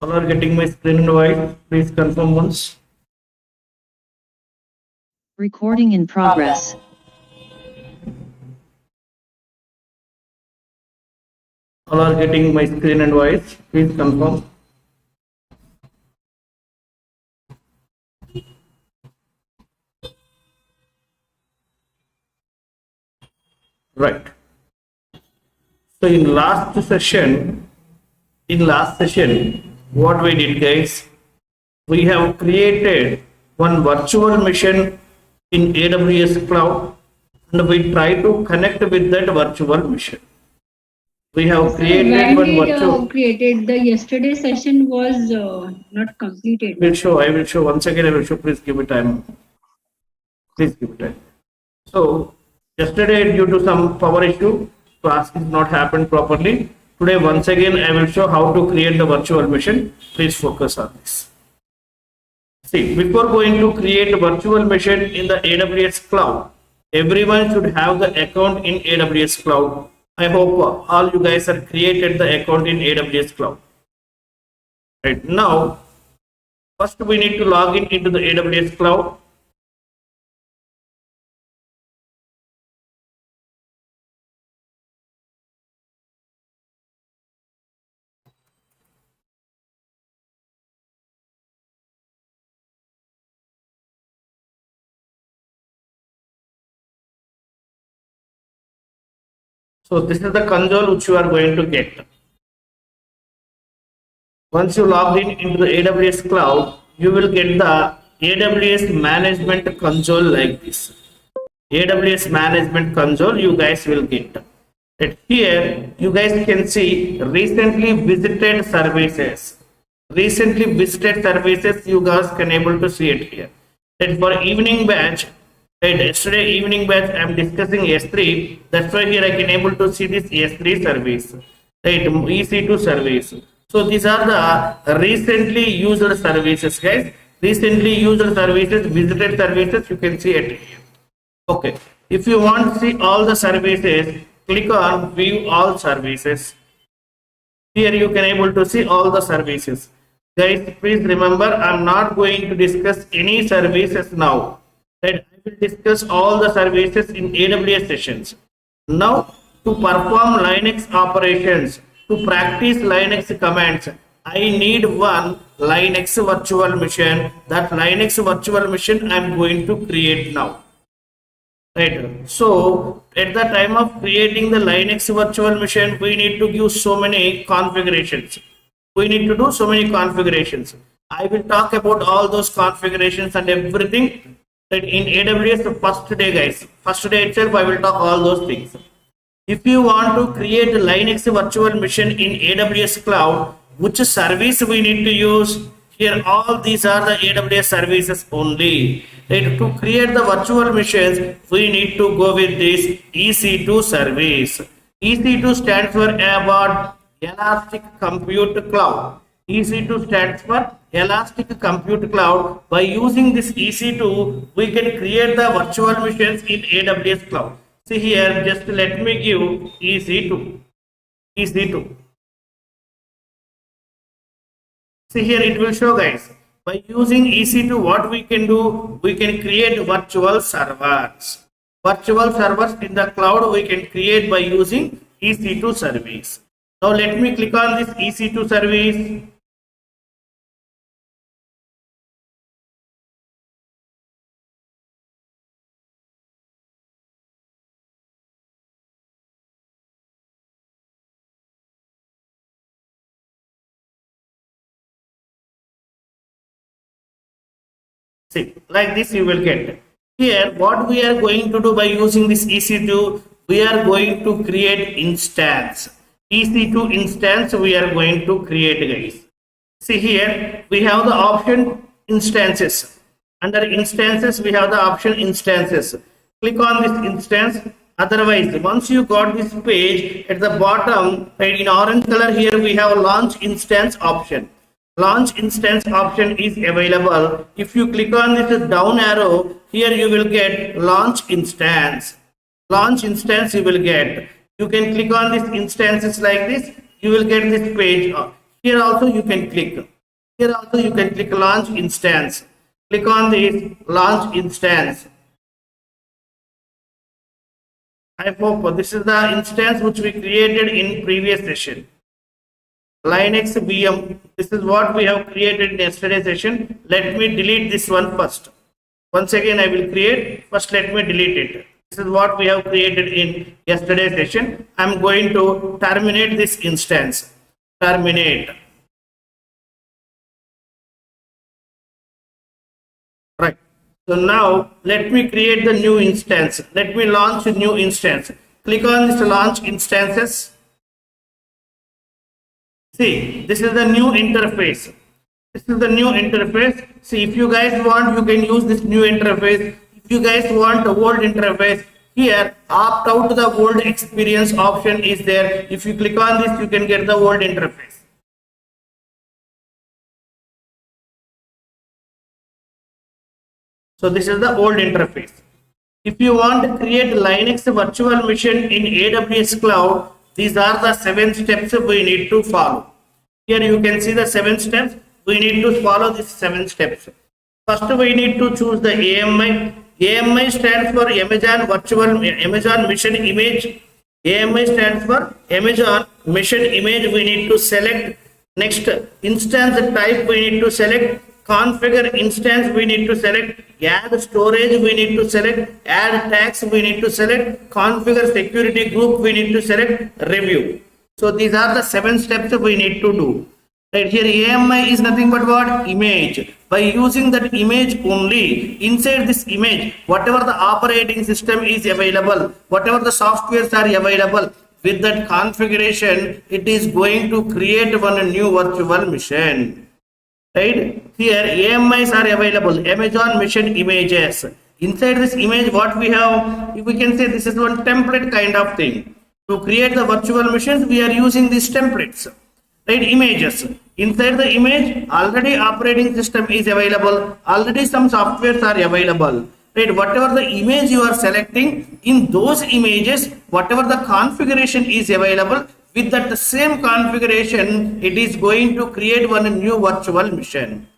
All are getting my screen and voice. Please confirm once. Recording in progress. All are getting my screen and voice. Please confirm. Right. So in last session, what we did, guys, we have created one virtual machine in AWS cloud, and we try to connect with that virtual machine. We have created one virtual. Created the yesterday session was not completed. I will show once again. I will show. Please give it time. Please give it time. So yesterday, due to some power issue, class is not happened properly. Today, once again, I will show how to create the virtual machine. Please focus on this. See, before going to create a virtual machine in the AWS cloud, everyone should have the account in AWS cloud. I hope all you guys have created the account in AWS cloud. Right now, first we need to log in into the AWS cloud. So this is the console which you are going to get. Once you log in into the AWS cloud, you will get the AWS Management Console like this. AWS Management Console you guys will get. And here you guys can see recently visited services. Recently visited services you guys can able to see it here. And for evening batch, right, yesterday evening batch I am discussing S3. That's why here I can able to see this S3 service, right, EC2 service. So these are the recently used services, guys. Recently used services, visited services, you can see it here. Okay. If you want to see all the services, click on view all services. Here you can able to see all the services. Guys, please remember, I'm not going to discuss any services now. Right? I will discuss all the services in AWS sessions. Now, to perform Linex operations, to practice Linex commands, I need one Linex virtual machine. That Linex virtual machine I'm going to create now. Right. So at the time of creating the Linex virtual machine, we need to give so many configurations. We need to do so many configurations. I will talk about all those configurations and everything that in AWS first day, guys. First day itself, I will talk all those things. If you want to create a Linex virtual machine in AWS cloud, which service we need to use? Here, all these are the AWS services only. Right? To create the virtual machines, we need to go with this EC2 service. EC2 stands for about Elastic Compute Cloud. EC2 stands for Elastic Compute Cloud. By using this EC2, we can create the virtual machines in AWS cloud. See here, just let me give EC2. EC2. See here, it will show, guys. By using EC2, what we can do, we can create virtual servers. Virtual servers in the cloud we can create by using EC2 service. Now let me click on this EC2 service. See, like this you will get. Here, what we are going to do by using this EC2, we are going to create instance. EC2 instance we are going to create, guys. See here, we have the option instances. Under instances, we have the option instances. Click on this instance. Otherwise, once you got this page, at the bottom, right, in orange color here, we have launch instance option. Launch instance option is available. If you click on this down arrow, here you will get launch instance. Launch instance you will get. You can click on these instances like this. You will get this page. Here also you can click. Here also you can click launch instance. Click on this launch instance. I hope this is the instance which we created in previous session. Linex VM. This is what we have created in yesterday's session. Let me delete this one first. Once again I will create. First let me delete it. This is what we have created in yesterday's session. I am going to terminate this instance. Terminate. Right. So now let me create the new instance. Let me launch a new instance. Click on this launch instances. See, this is the new interface. This is the new interface. See, if you guys want, you can use this new interface. If you guys want the old interface, here opt out the old experience option is there. If you click on this, you can get the old interface. So this is the old interface. If you want to create Linex virtual machine in AWS cloud, these are the 7 steps we need to follow. Here you can see the 7 steps. We need to follow these 7 steps. First, we need to choose the AMI. AMI stands for Amazon Mission Image. AMI stands for Amazon Mission Image. We need to select. Next, instance type we need to select. Configure instance we need to select. Add storage we need to select. Add tags we need to select. Configure security group we need to select. Review. So these are the 7 steps we need to do. Right here AMI is nothing but what? Image. By using that image only, inside this image, whatever the operating system is available, whatever the softwares are available, with that configuration, it is going to create one new virtual machine. Right? Here AMIs are available, Amazon Mission Images. Inside this image, what we have, we can say this is one template kind of thing. To create the virtual machines, we are using these templates. Right? Images. Inside the image, already operating system is available, already some softwares are available. Right? Whatever the image you are selecting, in those images, whatever the configuration is available, with that same configuration, it is going to create one new virtual machine.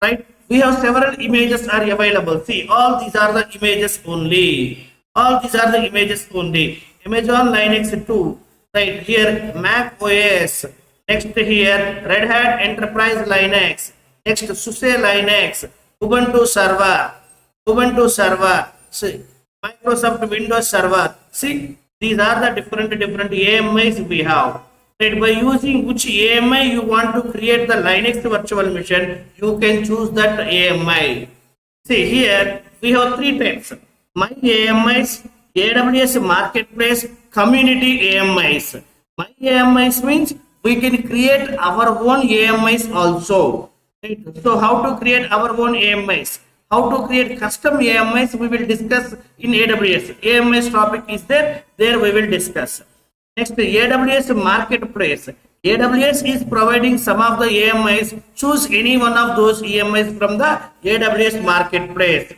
Right? We have several images are available. See, all these are the images only. All these are the images only. Amazon Linex 2. Right here, Mac OS. Next here, Red Hat Enterprise Linux. Next, SUSE Linux. Ubuntu Server. See, Microsoft Windows Server. See, these are the different AMIs we have. Right, by using which AMI you want to create the Linux virtual machine, you can choose that AMI. See, here we have 3 types. My AMIs, AWS Marketplace, Community AMIs. My AMIs means we can create our own AMIs also. Right? So how to create our own AMIs? How to create custom AMIs we will discuss in AWS. AMIs topic is there we will discuss. Next, AWS Marketplace. AWS is providing some of the AMIs. Choose any one of those AMIs from the AWS Marketplace.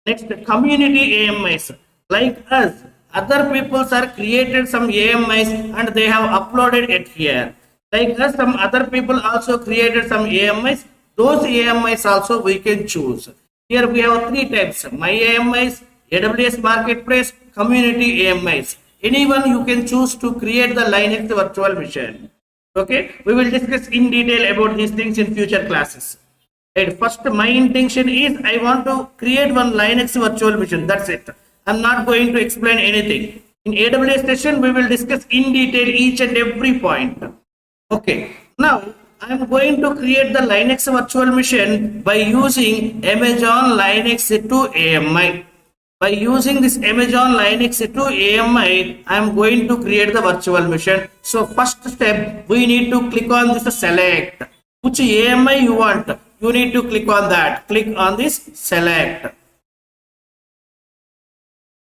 Next, community AMIs. Like us, other people are created some AMIs and they have uploaded it here. Like us, some other people also created some AMIs. Those AMIs also we can choose. Here we have 3 types. My AMIs, AWS Marketplace, Community AMIs. Anyone you can choose to create the Linux virtual machine. Okay, we will discuss in detail about these things in future classes. Right. First, my intention is I want to create one Linux virtual machine. That's it. I'm not going to explain anything. In AWS session, we will discuss in detail each and every point. Okay, now I am going to create the Linux virtual machine by using Amazon Linux 2 AMI. By using this Amazon Linux 2 AMI, I am going to create the virtual machine. So first step, we need to click on this select. Which AMI you want? You need to click on that. Click on this select.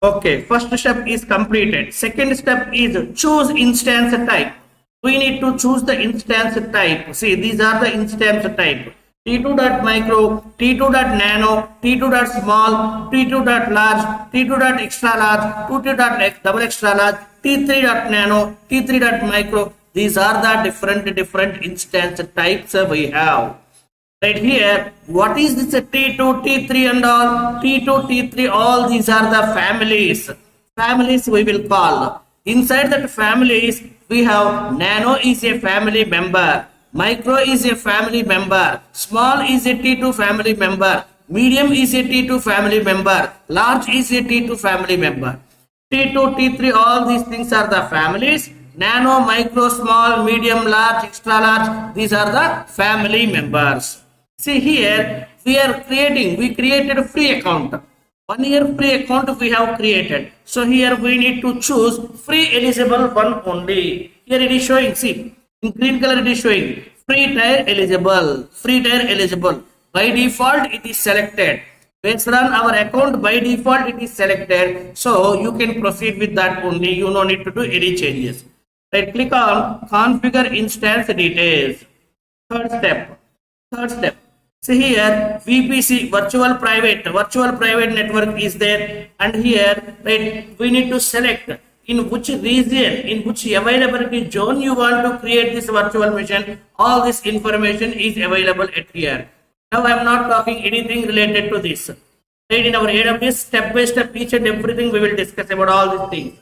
Okay, first step is completed. Second step is choose instance type. We need to choose the instance type. See, these are the instance type. T2.micro, T2.nano, T2.small, T2.large, T2.extra large, T2.double extra large, T3.nano, T3.micro. These are the different instance types we have. Right here, what is this T2, T3 and all? T2, T3, all these are the families. Families we will call. Inside that families, we have nano is a family member, micro is a family member, small is a T2 family member, medium is a T2 family member, large is a T2 family member. T2, T3, all these things are the families. Nano, micro, small, medium, large, extra large, these are the family members. See here, we created a free account. 1 year free account we have created. So here we need to choose free eligible one only. Here it is showing, see, in green color it is showing free tier eligible. By default it is selected. Based on our account, by default it is selected. So you can proceed with that only. You no need to do any changes. Right, click on configure instance details. Third step. See here, VPC, virtual private network is there, and here, right, we need to select in which region, in which availability zone you want to create this virtual machine. All this information is available at here. Now I am not talking anything related to this. Right, in our AWS, step by step, each and everything we will discuss about all these things.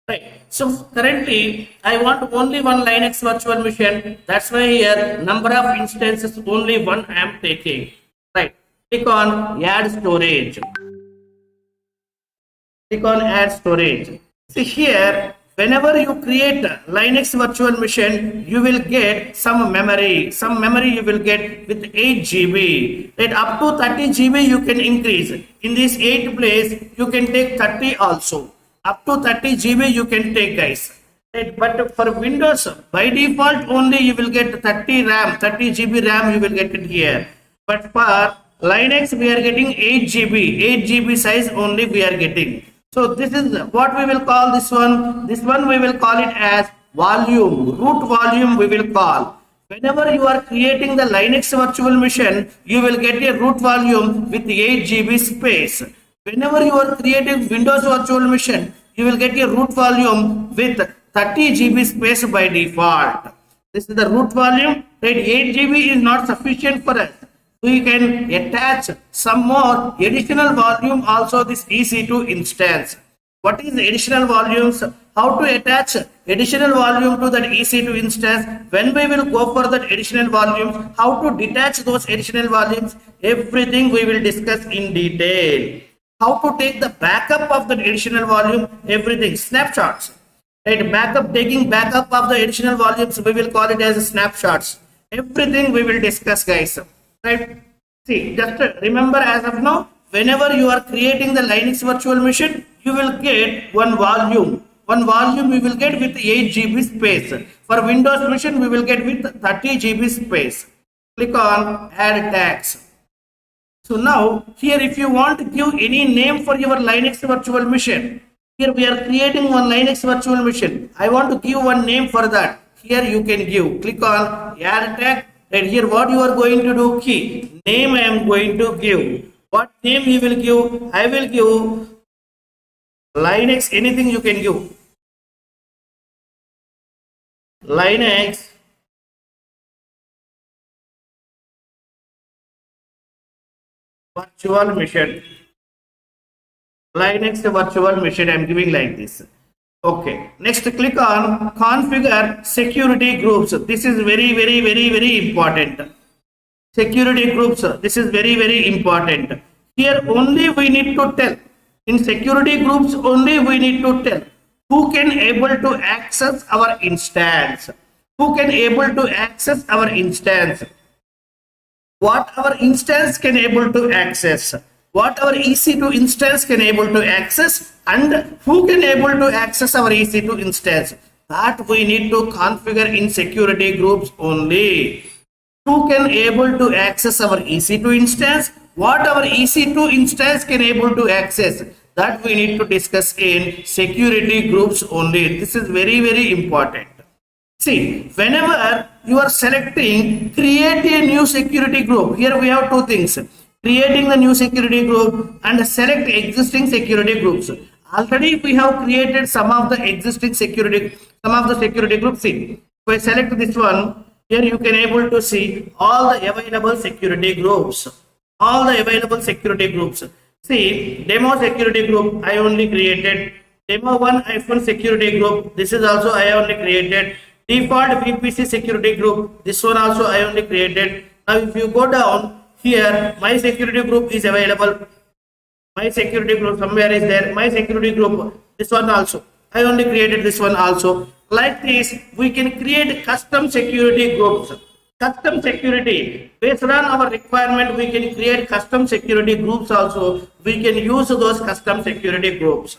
Right. So currently, I want only one Linux virtual machine. That's why here number of instances only one I am taking. Right. Click on add storage. See here, whenever you create Linux virtual machine, you will get some memory. Some memory you will get with 8 GB. Right. Up to 30 GB you can increase. In this 8 place, you can take 30 also. Up to 30 GB you can take, guys. Right? But for Windows, by default only you will get 30 GB RAM you will get it here. But for Linux we are getting 8 GB size only we are getting. So this is what we will call this one. This one we will call it as volume, root volume we will call. Whenever you are creating the Linux virtual machine, you will get a root volume with 8 GB space. Whenever you are creating Windows virtual machine, you will get a root volume with 30 GB space by default. This is the root volume. Right? 8 GB is not sufficient for us. We can attach some more additional volume also this EC2 instance. What is the additional volumes? How to attach additional volume to that EC2 instance? When we will go for that additional volumes? How to detach those additional volumes? Everything we will discuss in detail. How to take the backup of the additional volume, everything, snapshots. Right, taking backup of the additional volumes, we will call it as snapshots. Everything we will discuss, guys. Right, see, just remember as of now, whenever you are creating the Linux virtual machine, you will get one volume. One volume we will get with 8 GB space. For Windows machine, we will get with 30 GB space. Click on add tags. So now here if you want to give any name for your Linux virtual machine, here we are creating one Linux virtual machine. I want to give one name for that. Here you can give. Click on add tag. Right here what you are going to do, key name I am going to give. What name you will give? I will give Linex, anything you can give. Linex virtual machine. Linex virtual machine I am giving like this. Okay, next click on configure security groups. This is very important. Security groups, this is very important. Here only we need to tell, in security groups only we need to tell who can able to access our instance. Who can able to access our instance. What our instance can able to access, what our EC2 instance can able to access, and who can able to access our EC2 instance. That we need to configure in security groups only. Who can able to access our EC2 instance, what our EC2 instance can able to access, that we need to discuss in security groups only. This is very important. See, whenever you are selecting create a new security group, here we have two things, creating the new security group and select existing security groups. Already we have created some of the existing security groups. See, I select this one, here you can able to see all the available security groups. All the available security groups. See, demo security group I only created. Demo 1 iPhone security group. This is also I only created. Default VPC security group. This one also I only created. Now if you go down here, my security group is available. My security group somewhere is there. My security group, this one also. I only created this one also. Like this, we can create custom security groups. Custom security, based on our requirement, we can create custom security groups also. We can use those custom security groups.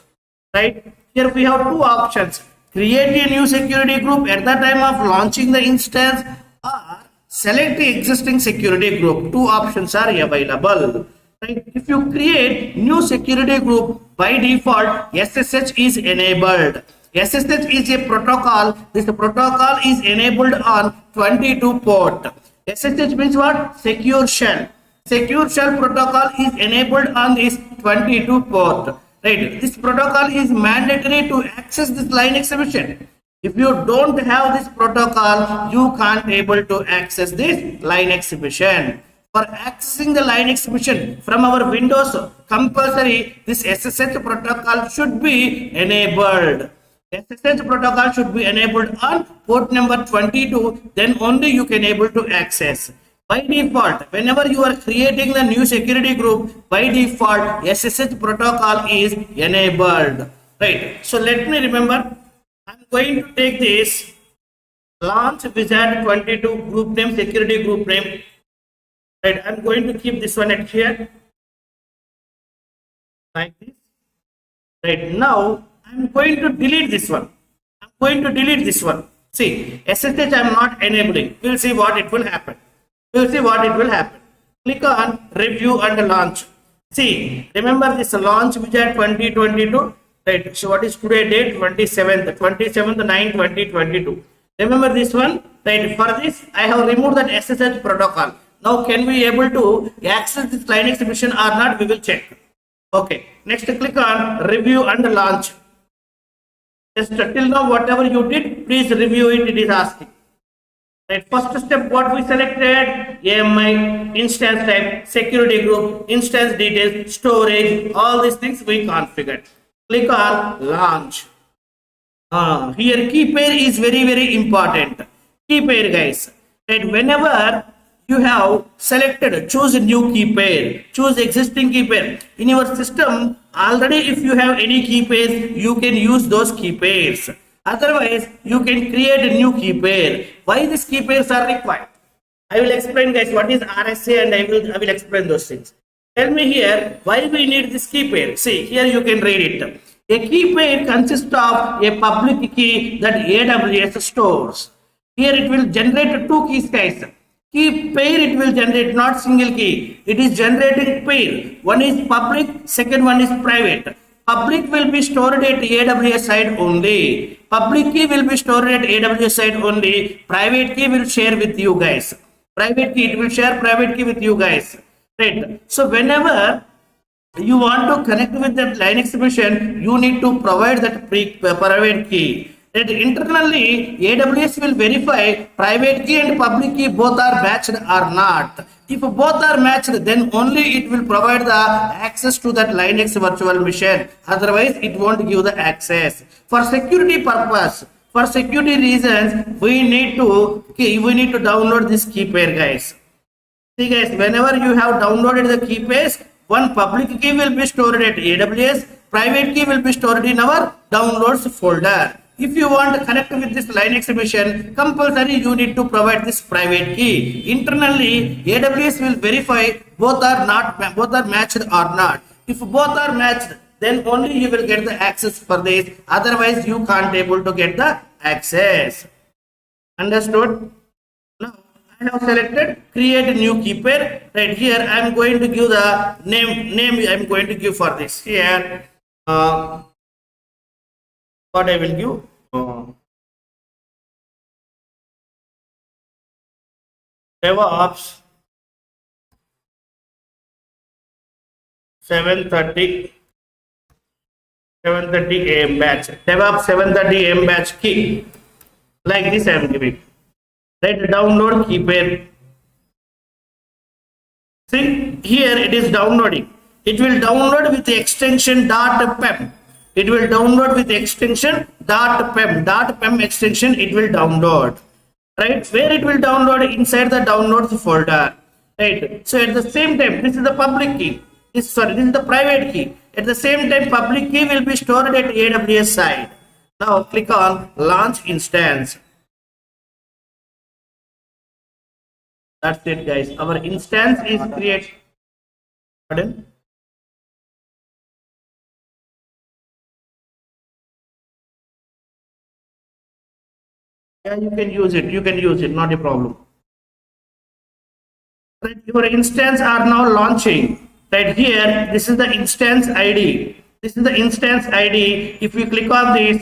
Right? Here we have two options. Create a new security group at the time of launching the instance, or select the existing security group. Two options are available. Right? If you create new security group, by default SSH is enabled. SSH is a protocol. This protocol is enabled on 22 port. SSH means what? Secure shell. Secure shell protocol is enabled on this 22 port. Right? This protocol is mandatory to access this Linex machine. If you don't have this protocol, you can't able to access this Linex machine. For accessing the Linex machine from our Windows, compulsory this SSH protocol should be enabled. SSH protocol should be enabled on port number 22, then only you can able to access. By default, whenever you are creating the new security group, by default SSH protocol is enabled. Right. So let me remember, I'm going to take this launch wizard 22 group name, security group name. Right, I'm going to keep this one at here like this. Right, now I'm going to delete this one. I'm going to delete this one. See, SSH I'm not enabling. We'll see what it will happen. We'll see what it will happen. Click on review and launch. See, remember this launch wizard 2022. Right, so what is today date? 27th 9 2022. Remember this one. Right, for this I have removed that SSH protocol. Now can we able to access this Linex machine or not? We will check. Okay. Next click on review and launch. Just till now whatever you did, please review it. It is asking. Right. First step what we selected, AMI, instance type, security group, instance details, storage, all these things we configured. Click on launch. Here key pair is very important. Key pair guys. Right. Whenever you have selected choose a new key pair, choose existing key pair in your system, already if you have any key pairs, you can use those key pairs. Otherwise you can create a new key pair. Why these key pairs are required? I will explain guys what is RSA, and I will explain those things. Tell me here why we need this key pair. See here you can read it. A key pair consists of a public key that AWS stores. Here it will generate two keys guys. Key pair it will generate, not single key. It is generating pair. One is public, second one is private. Public will be stored at AWS side only. Public key will be stored at AWS side only. Private key will share with you guys. Private key, it will share private key with you guys. Right. So whenever you want to connect with that Linex machine, you need to provide that private key. That internally AWS will verify private key and public key both are matched or not. If both are matched, then only it will provide the access to that Linex virtual machine. Otherwise it won't give the access. For security purpose, for security reasons, we need to download this key pair guys. See guys, whenever you have downloaded the key pairs, one public key will be stored at AWS, private key will be stored in our downloads folder. If you want to connect with this Linex machine, compulsory you need to provide this private key. Internally, AWS will verify both are matched or not. If both are matched, then only you will get the access for this. Otherwise, you can't able to get the access. Understood? Now, I have selected create a new key pair. Right here, I am going to give the name I am going to give for this. Here, what I will give? DevOps 7:30 a.m. batch. DevOps 7:30 a.m. batch key. Like this I am giving. Right, download keypair. See, here it is downloading. It will download with the extension .pem. It will download with the extension .pem. .pem extension it will download. Right, where it will download? Inside the downloads folder. Right, so at the same time, this is the public key. This is the private key. At the same time, public key will be stored at AWS side. Now click on launch instance. That's it, guys. Our instance is created. Pardon? Yeah, you can use it. You can use it. Not a problem. Right, your instance are now launching. Right here, this is the instance ID. This is the instance ID. If we click on this,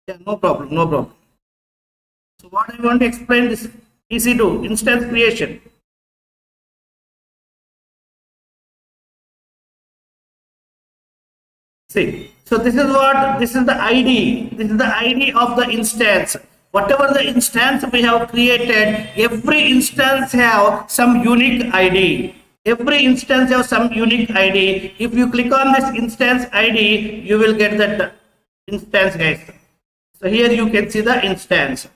yeah, no problem, no problem. So what I want to explain this EC2 instance creation. See, so this is the ID. This is the ID of the instance. Whatever the instance we have created, every instance have some unique ID. Every instance have some unique ID. If you click on this instance ID, you will get that instance, guys. So here you can see the instance.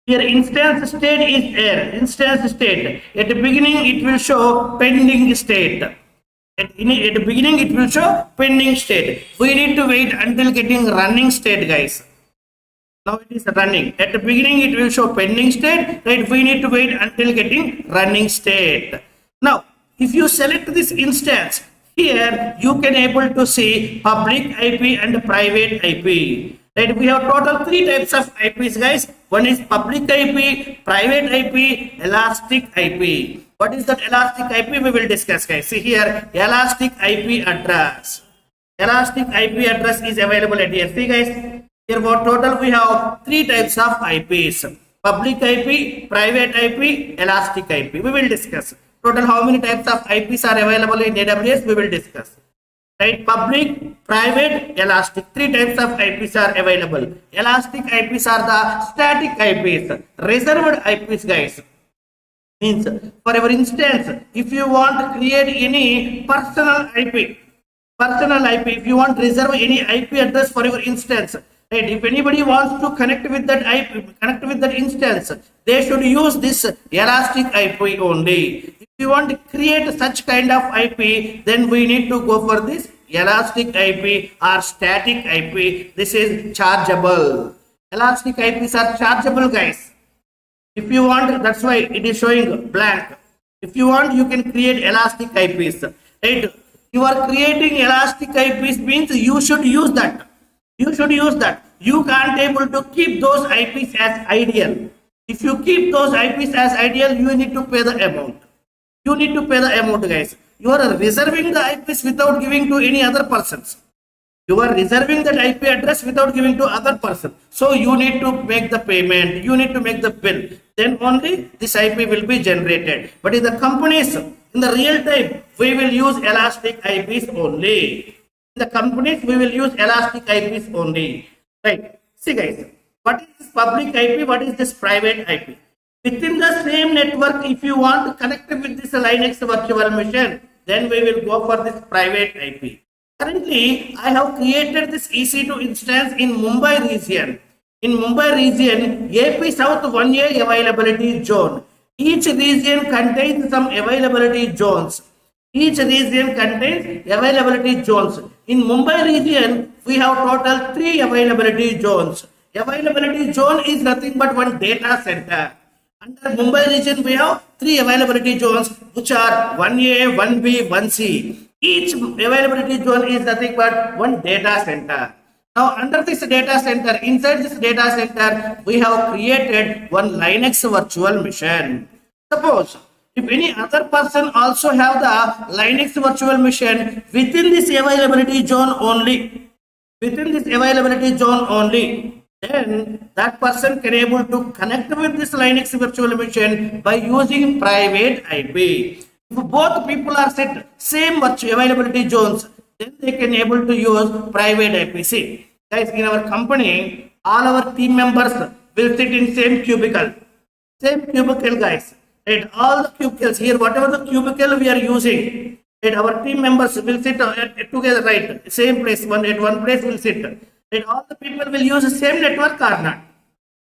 Here instance state is error. Instance state. At the beginning it will show pending state. At the beginning it will show pending state. We need to wait until getting running state, guys. Now it is running. At the beginning it will show pending state, right? We need to wait until getting running state. Now if you select this instance, here you can able to see public IP and private IP. Right, we have total 3 types of IPs, guys. One is public IP, private IP, elastic IP. What is that elastic IP? We will discuss, guys. See here, elastic IP address. Elastic IP address is available at here. See, guys, here for total we have 3 types of IPs: public IP, private IP, elastic IP. We will discuss. Total how many types of IPs are available in AWS? We will discuss. Right, public, private, elastic. 3 types of IPs are available. Elastic IPs are the static IPs, reserved IPs, guys. Means for your instance, if you want to create any personal IP, if you want to reserve any IP address for your instance, right? If anybody wants to connect with that IP, connect with that instance, they should use this elastic IP only. If you want to create such kind of IP, then we need to go for this elastic IP or static IP. This is chargeable. Elastic IPs are chargeable, guys. If you want, that's why it is showing blank. If you want, you can create elastic IPs. Right? You are creating elastic IPs means you should use that. You should use that. You can't able to keep those IPs as ideal. If you keep those IPs as ideal, you need to pay the amount. You need to pay the amount, guys. You are reserving the IPs without giving to any other persons. You are reserving that IP address without giving to other person. So you need to make the payment. You need to make the bill. Then only this IP will be generated. But in the companies, in the real time, we will use elastic IPs only. In the companies, we will use elastic IPs only. Right. See, guys, what is this public IP? What is this private IP? Within the same network, if you want to connect with this Linex virtual machine, then we will go for this private IP. Currently, I have created this EC2 instance in Mumbai region. In Mumbai region, AP South 1A availability zone. Each region contains some availability zones. Each region contains availability zones. In Mumbai region, we have total 3 availability zones. Availability zone is nothing but one data center. Under Mumbai region, we have 3 availability zones, which are 1A, 1B, 1C. Each availability zone is nothing but one data center. Now, under this data center, inside this data center, we have created one Linex virtual machine. Suppose if any other person also have the Linex virtual machine within this availability zone only, then that person can able to connect with this Linex virtual machine by using private IP. If both people are set same availability zones, then they can able to use private IP. See, Guys, in our company, all our team members will sit in same cubicle. Same cubicle, guys. Right? All the cubicles here, whatever the cubicle we are using, right? Our team members will sit together, right? Same place, at one place will sit. Right? All the people will use the same network or not?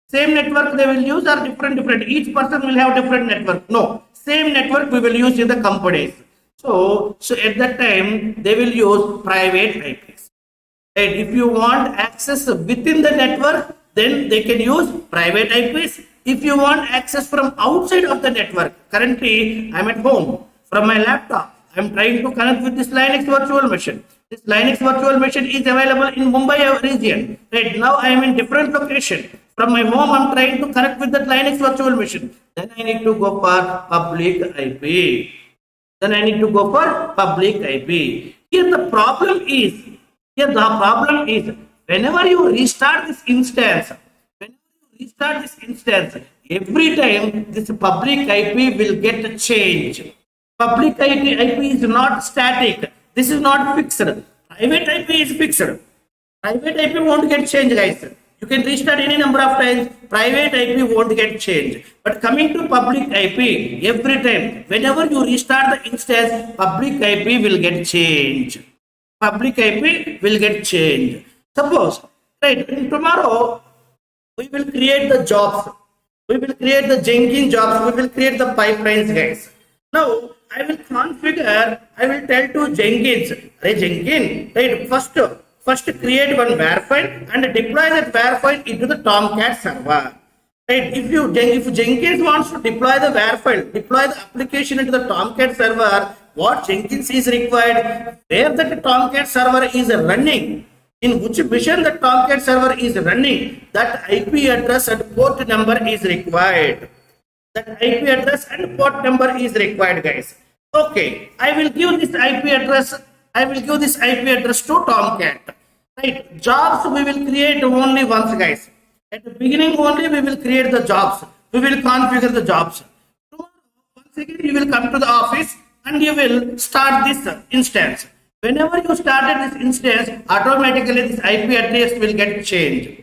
Same network they will use or different. Each person will have different network. No, same network we will use in the companies. So at that time they will use private IPs. And if you want access within the network, then they can use private IPs. If you want access from outside of the network, currently I'm at home from my laptop. I'm trying to connect with this Linex virtual machine. This Linex virtual machine is available in Mumbai region. Right now I am in different location. From my home, I'm trying to connect with that Linex virtual machine. Then I need to go for public IP. Here the problem is, whenever you restart this instance, every time this public IP will get changed. Public IP is not static. This is not fixed. Private IP is fixed. Private IP won't get changed, guys. You can restart any number of times. Private IP won't get changed. But coming to public IP, every time, whenever you restart the instance, public IP will get changed. Suppose, right, tomorrow, we will create the jobs. We will create the Jenkins jobs. We will create the pipelines, guys. Now, I will tell to Jenkins, hey Jenkins, right, first create one var file and deploy that var file into the Tomcat server. Right? If Jenkins wants to deploy the var file, deploy the application into the Tomcat server, what Jenkins is required, where the Tomcat server is running, in which mission the Tomcat server is running, that IP address and port number is required. Guys. Okay, I will give this IP address to Tomcat. Right, jobs we will create only once, guys. At the beginning only we will create the jobs. We will configure the jobs. Tomorrow, once again you will come to the office and you will start this instance. Whenever you started this instance, automatically this IP address will get changed.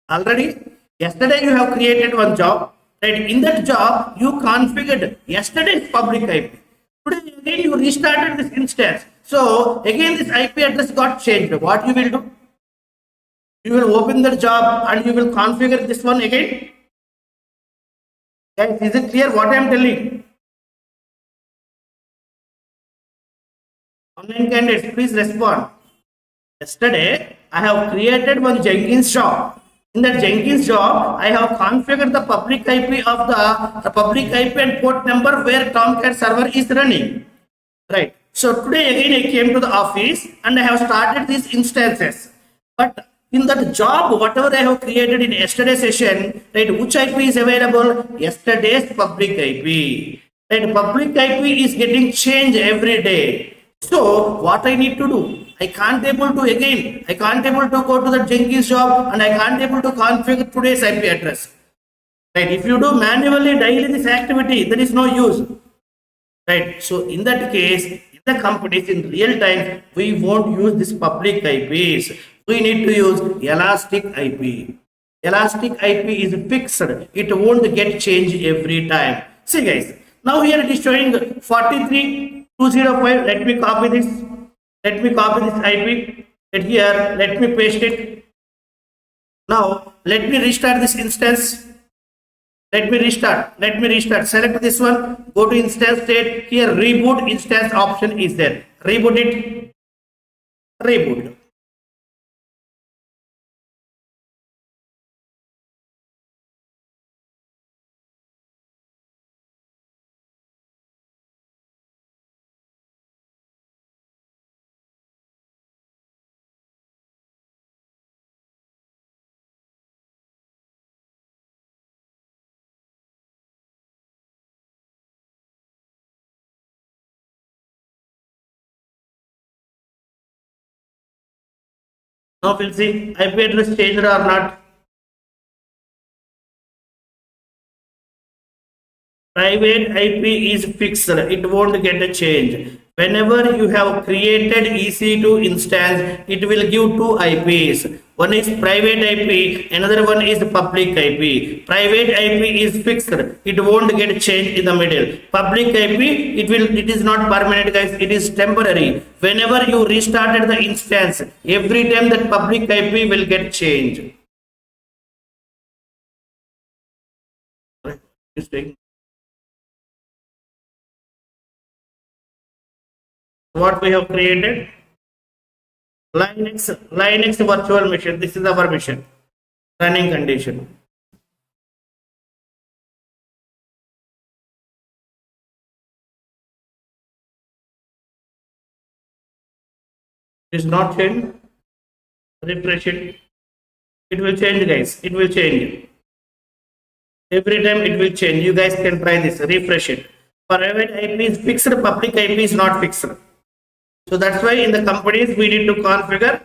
Already, yesterday you have created one job. Right, in that job you configured yesterday's public IP. Today again you restarted this instance. So again this IP address got changed. What you will do? You will open the job and you will configure this one again. Guys, is it clear what I am telling? Online candidates, please respond. Yesterday I have created one Jenkins job. In that Jenkins job, I have configured the public IP of the public IP and port number where Tomcat server is running. Right. So today again I came to the office and I have started these instances. But in that job, whatever I have created in yesterday's session, right, which IP is available? Yesterday's public IP. Right, public IP is getting changed every day. So what I need to do? I can't able to go to the Jenkins job and I can't able to configure today's IP address. Right? If you do manually daily this activity, there is no use. Right? So in that case, in the companies in real time, we won't use this public IPs. We need to use elastic IP. Elastic IP is fixed. It won't get changed every time. See guys, now here it is showing 43205. Let me copy this IP. And here, let me paste it. Now, let me restart this instance. Let me restart. Select this one. Go to instance state. Here, reboot instance option is there. Reboot it. Reboot. Now we'll see IP address changed or not. Private IP is fixed. It won't get a change. Whenever you have created EC2 instance, it will give two IPs. One is private IP, another one is public IP. Private IP is fixed, it won't get changed in the middle. Public IP, it is not permanent, guys, it is temporary. Whenever you restarted the instance, every time that public IP will get changed. What we have created, Linex virtual machine. This is our machine running condition. It is not changed. Refresh it. It will change, guys. It will change. Every time it will change. You guys can try this. Refresh it. Private IP is fixed. Public IP is not fixed. So that's why in the companies we need to configure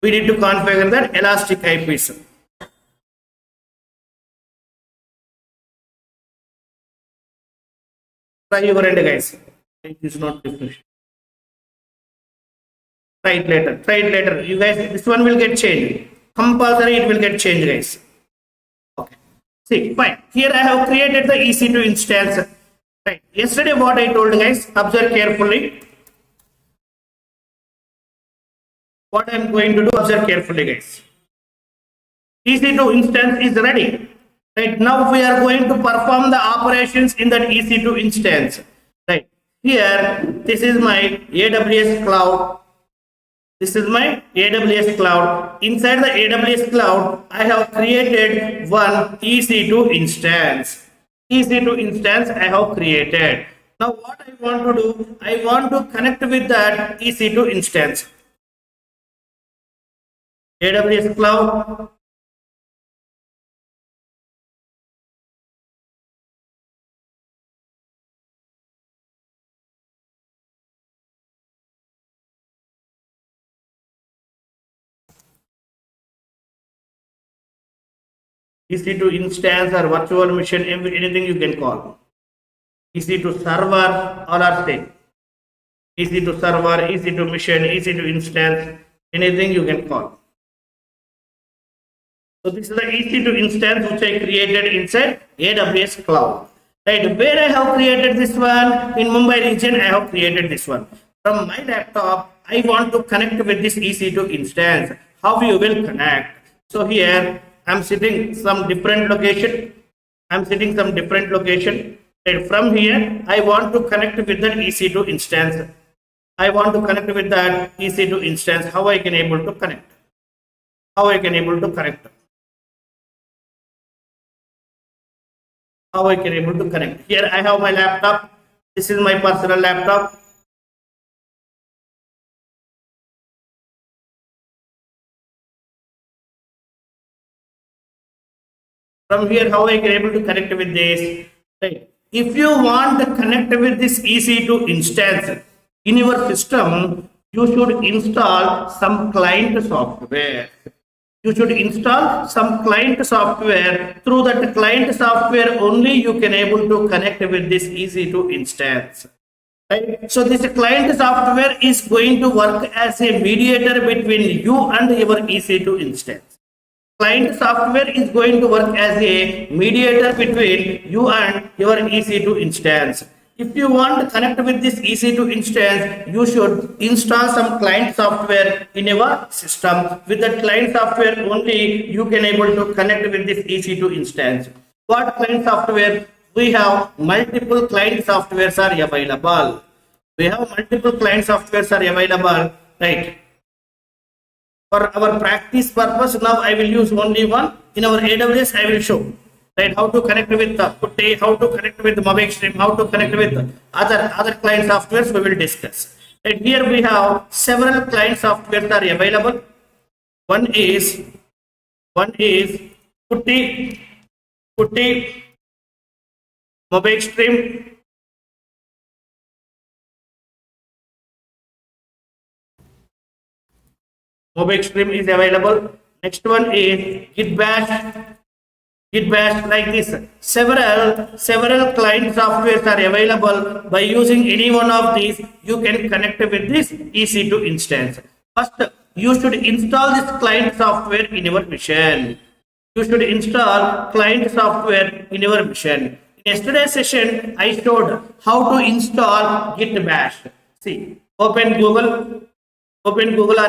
that elastic IPs. Try your end, guys. It is not refreshed. Try it later. You guys, this one will get changed. Compulsory it will get changed, guys. Okay. See, fine. Here I have created the EC2 instance. Right. Yesterday what I told, guys, observe carefully. What I am going to do, observe carefully, guys. EC2 instance is ready. Right now we are going to perform the operations in that EC2 instance. Right here, this is my AWS cloud. This is my AWS cloud. Inside the AWS cloud, I have created one EC2 instance. EC2 instance I have created. Now what I want to do, I want to connect with that EC2 instance. AWS cloud. EC2 instance or virtual machine, anything you can call. EC2 server, all are same. EC2 server, EC2 machine, EC2 instance, anything you can call. So this is the EC2 instance which I created inside AWS cloud. Right, where I have created this one, in Mumbai region I have created this one. From my laptop, I want to connect with this EC2 instance. How you will connect? So here I'm sitting some different location. And from here I want to connect with that EC2 instance. How I can able to connect? How I can able to connect? Here I have my laptop. This is my personal laptop. From here, how I can able to connect with this? Right. If you want to connect with this EC2 instance in your system, you should install some client software. Through that client software only you can able to connect with this EC2 instance. Right? So this client software is going to work as a mediator between you and your EC2 instance. Client software is going to work as a mediator between you and your EC2 instance. If you want to connect with this EC2 instance, you should install some client software in your system. With that client software only, you can able to connect with this EC2 instance. What client software? We have multiple client softwares are available. Right? For our practice purpose, now I will use only one. In our AWS, I will show. Right, how to connect with the Putty, how to connect with the Mobile Stream, how to connect with other client softwares we will discuss. Right, here we have several client softwares are available. One is Putty, Mobile Stream, Mobile Stream is available. Next one is Git Bash, like this. Several client softwares are available. By using any one of these, you can connect with this EC2 instance. First, you should install this client software in your machine. You should install client software in your machine. In yesterday's session, I showed how to install Git Bash. See, open Google or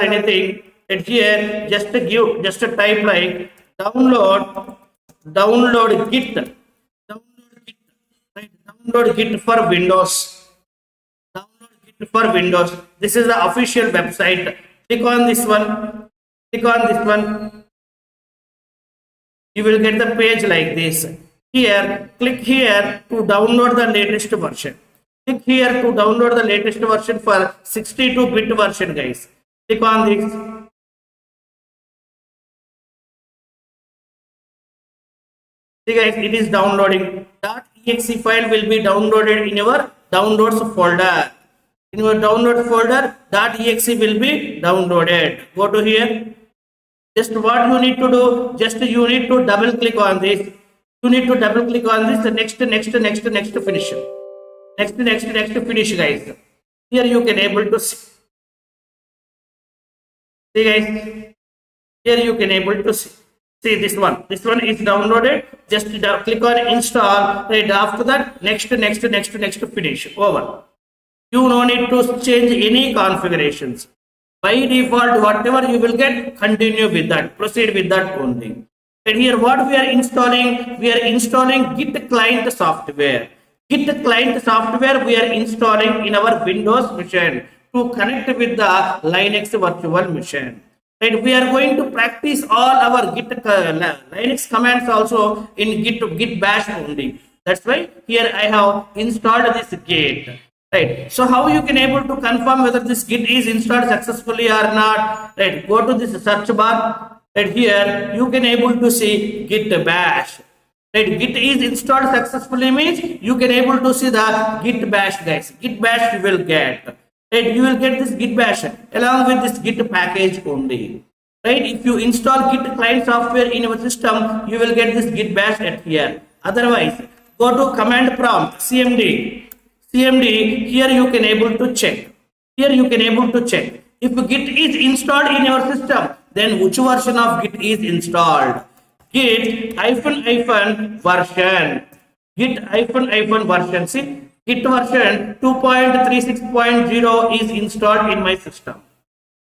anything, and here just type like download Git, right? Download Git for Windows. Download Git for Windows. This is the official website. Click on this one. You will get the page like this. Here, click here to download the latest version. Click here to download the latest version for 62-bit version, guys. Click on this. See guys, it is downloading. .exe file will be downloaded in your downloads folder. In your download folder, .exe will be downloaded. Go to here. Just what you need to do, you need to double click on this. You need to double click on this. The next finish. Next finish, guys. Here you can able to see. See guys. Here you can able to see. See this one. This one is downloaded. Just click on install. Right after that, next finish. Over. You no need to change any configurations. By default, whatever you will get, continue with that. Proceed with that only. And here what we are installing? We are installing Git client software. Git client software we are installing in our Windows machine to connect with the Linex virtual machine. And we are going to practice all our Git Linux commands also in Git Bash only. That's why here I have installed this Git. Right. So how you can able to confirm whether this Git is installed successfully or not? Right. Go to this search bar. Right here you can able to see Git Bash. Right. Git is installed successfully means you can able to see the Git Bash, guys. Git Bash you will get. Right. You will get this Git Bash along with this Git package only. Right. If you install Git client software in your system, you will get this Git Bash at here. Otherwise, go to command prompt CMD. Here you can able to check. If Git is installed in your system, then which version of Git is installed? Git -version. Version. See, Git version 2.36.0 is installed in my system.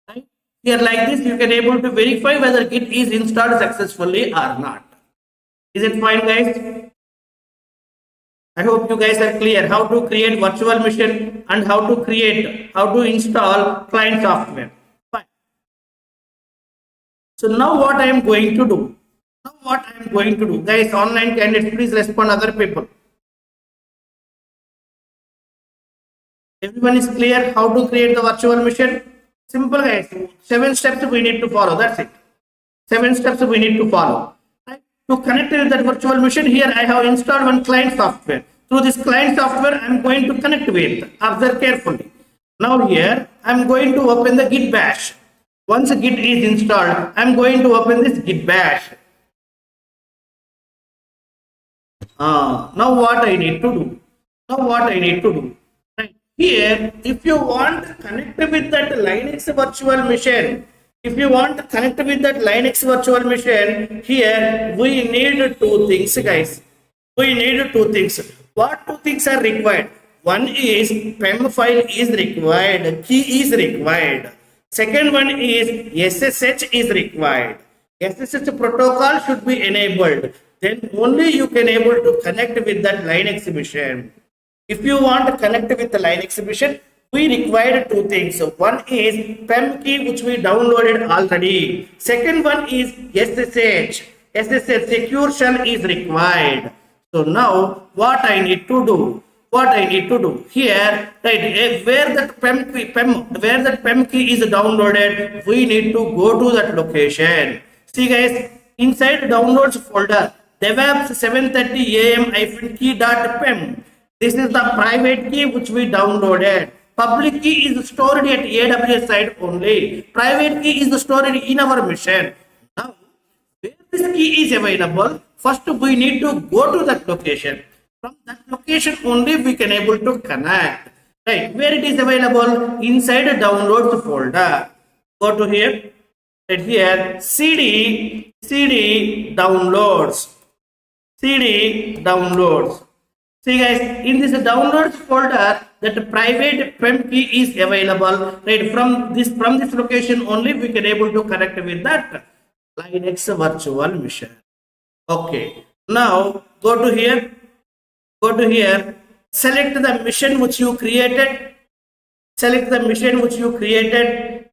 Right? Here like this, you can able to verify whether Git is installed successfully or not. Is it fine, guys? I hope you guys are clear how to create virtual machine and how to install client software. Fine. So now what I am going to do? Guys, online candidates, please respond other people. Everyone is clear how to create the virtual machine? Simple, guys. 7 steps we need to follow. That's it. 7 steps we need to follow. To connect with that virtual machine, here I have installed one client software. Through this client software, I am going to connect with. Observe carefully. Now here, I am going to open the Git Bash. Once Git is installed, I am going to open this Git Bash. Now what I need to do? Right. Here, if you want to connect with that Linux virtual machine, here we need 2 things, guys. What 2 things are required? One is PEM file is required, key is required. Second one is SSH is required. SSH protocol should be enabled. Then only you can able to connect with that Linux machine. If you want to connect with the Linux machine, we required 2 things. So one is PEM key, which we downloaded already. Second one is SSH. Secure shell is required. So now what I need to do? Here, right, where that PEM key is downloaded, we need to go to that location. See guys, inside downloads folder, DevOps 7:30 am-key.pem. This is the private key which we downloaded. Public key is stored at AWS side only. Private key is stored in our machine. Now, where this key is available, first we need to go to that location. From that location only we can able to connect. Right, where it is available? Inside a downloads folder. Go to here. Right here, CD downloads. CD downloads. See guys, in this downloads folder, that private PEM key is available. Right, from this location only we can able to connect with that Linex virtual machine. Okay. Now go to here. Go to here. Select the machine which you created. Select the machine which you created.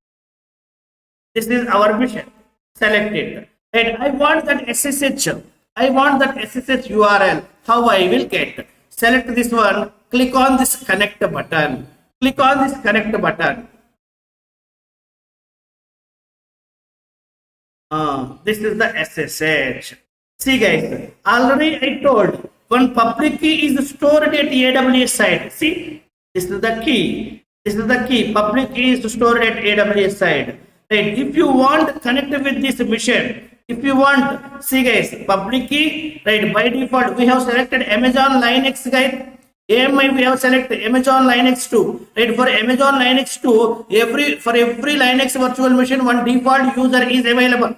This is our mission. Select it. And I want that SSH. I want that SSH URL. How I will get? Select this one. Click on this connect button. Click on this connect button. This is the SSH. See guys, already I told one public key is stored at AWS side. See, this is the key. This is the key. Public key is stored at AWS side. Right. If you want connect with this mission, if you want, see guys, public key, right, by default we have selected Amazon Linex, guys. AMI we have selected Amazon Linex 2. Right, for Amazon Linex 2, for every Linex virtual machine, one default user is available.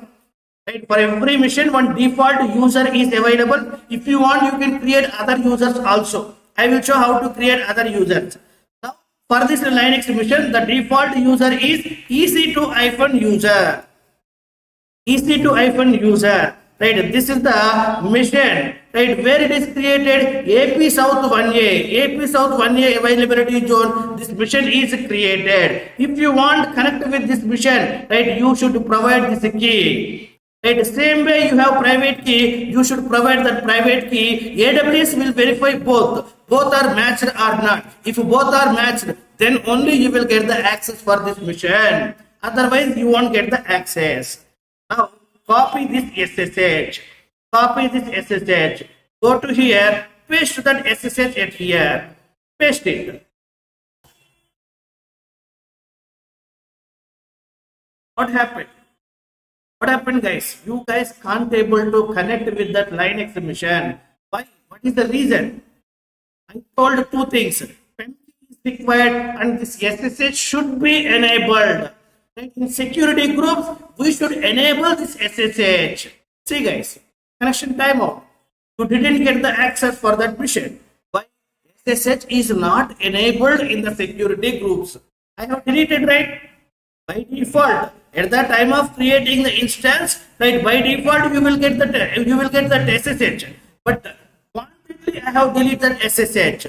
Right, for every machine, one default user is available. If you want, you can create other users also. I will show how to create other users. Now, for this Linex machine, the default user is EC2-user. EC2-user. Right, this is the mission, right, where it is created AP South 1A. AP South 1A availability zone, this mission is created. If you want connect with this mission, right, you should provide this key. Right, same way you have private key, you should provide that private key. AWS will verify both are matched or not. If both are matched, then only you will get the access for this mission. Otherwise, you won't get the access. Now, copy this SSH. Copy this SSH. Go to here. Paste that SSH at here. Paste it. What happened? What happened, guys? You guys can't able to connect with that Linex machine. Why? What is the reason? I told two things. PEM is required and this SSH should be enabled. In security groups, we should enable this SSH. See guys, connection timeout. You didn't get the access for that mission. Why? SSH is not enabled in the security groups. I have deleted, right? By default, at the time of creating the instance, right? By default, you will get that SSH. But quantity, I have deleted SSH.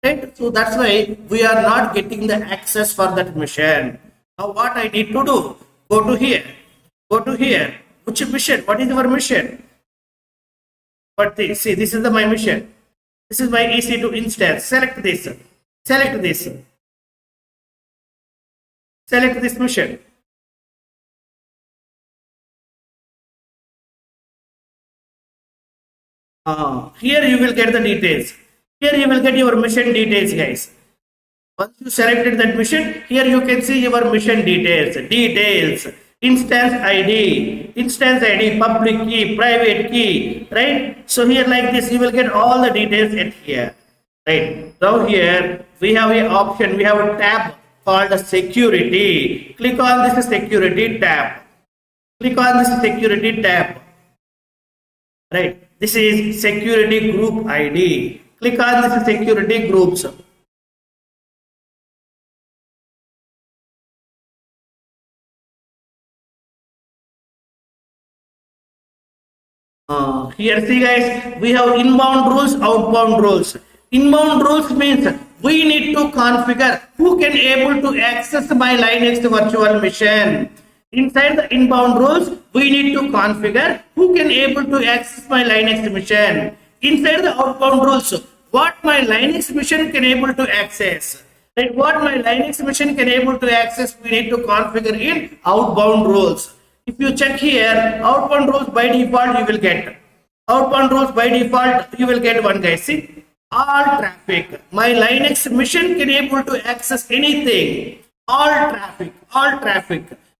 Right? So that's why we are not getting the access for that mission. Now what I need to do? Go to here. Go to here. Which mission? What is our mission? See, this is my mission. This is my EC2 instance. Select this. Select this. Select this mission. Here you will get the details. Here you will get your mission details, guys. Once you selected that mission, here you can see your mission details. Instance ID, public key, private key, right? So here like this, you will get all the details at here, right? Now here we have an option, we have a tab called security. Click on this security tab. Click on this security tab, right? This is security group ID. Click on this security groups. Here see guys, we have inbound rules, outbound rules. Inbound rules means we need to configure who can able to access my Linex virtual machine. Inside the inbound rules, we need to configure who can able to access my Linex machine. Inside the outbound rules, what my Linex machine can able to access. Right? What my Linex machine can able to access, we need to configure in outbound rules. If you check here, outbound rules by default you will get. Outbound rules by default you will get one, guys. See, all traffic. My Linex machine can able to access anything. All traffic.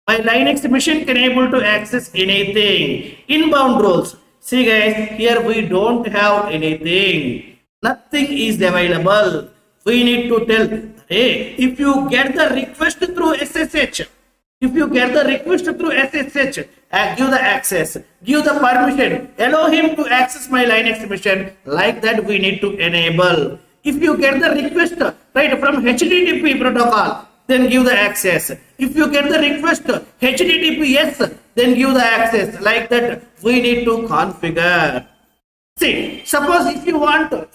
My Linex machine can able to access anything. Inbound rules. See guys, here we don't have anything. Nothing is available. We need to tell, hey, if you get the request through SSH, If you get the request through SSH, give the access, give the permission, allow him to access my Linux machine. Like that, we need to enable. If you get the request right from HTTP protocol, then give the access. If you get the request HTTPS, then give the access. Like that, we need to configure. See, suppose if you want to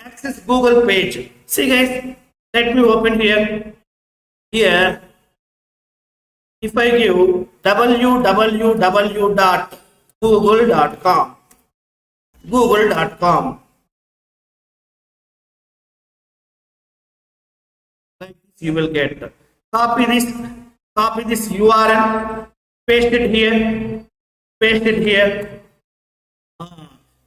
access Google page. See guys, let me open here. Here, if I give www.google.com, like this you will get. Copy this URL, paste it here.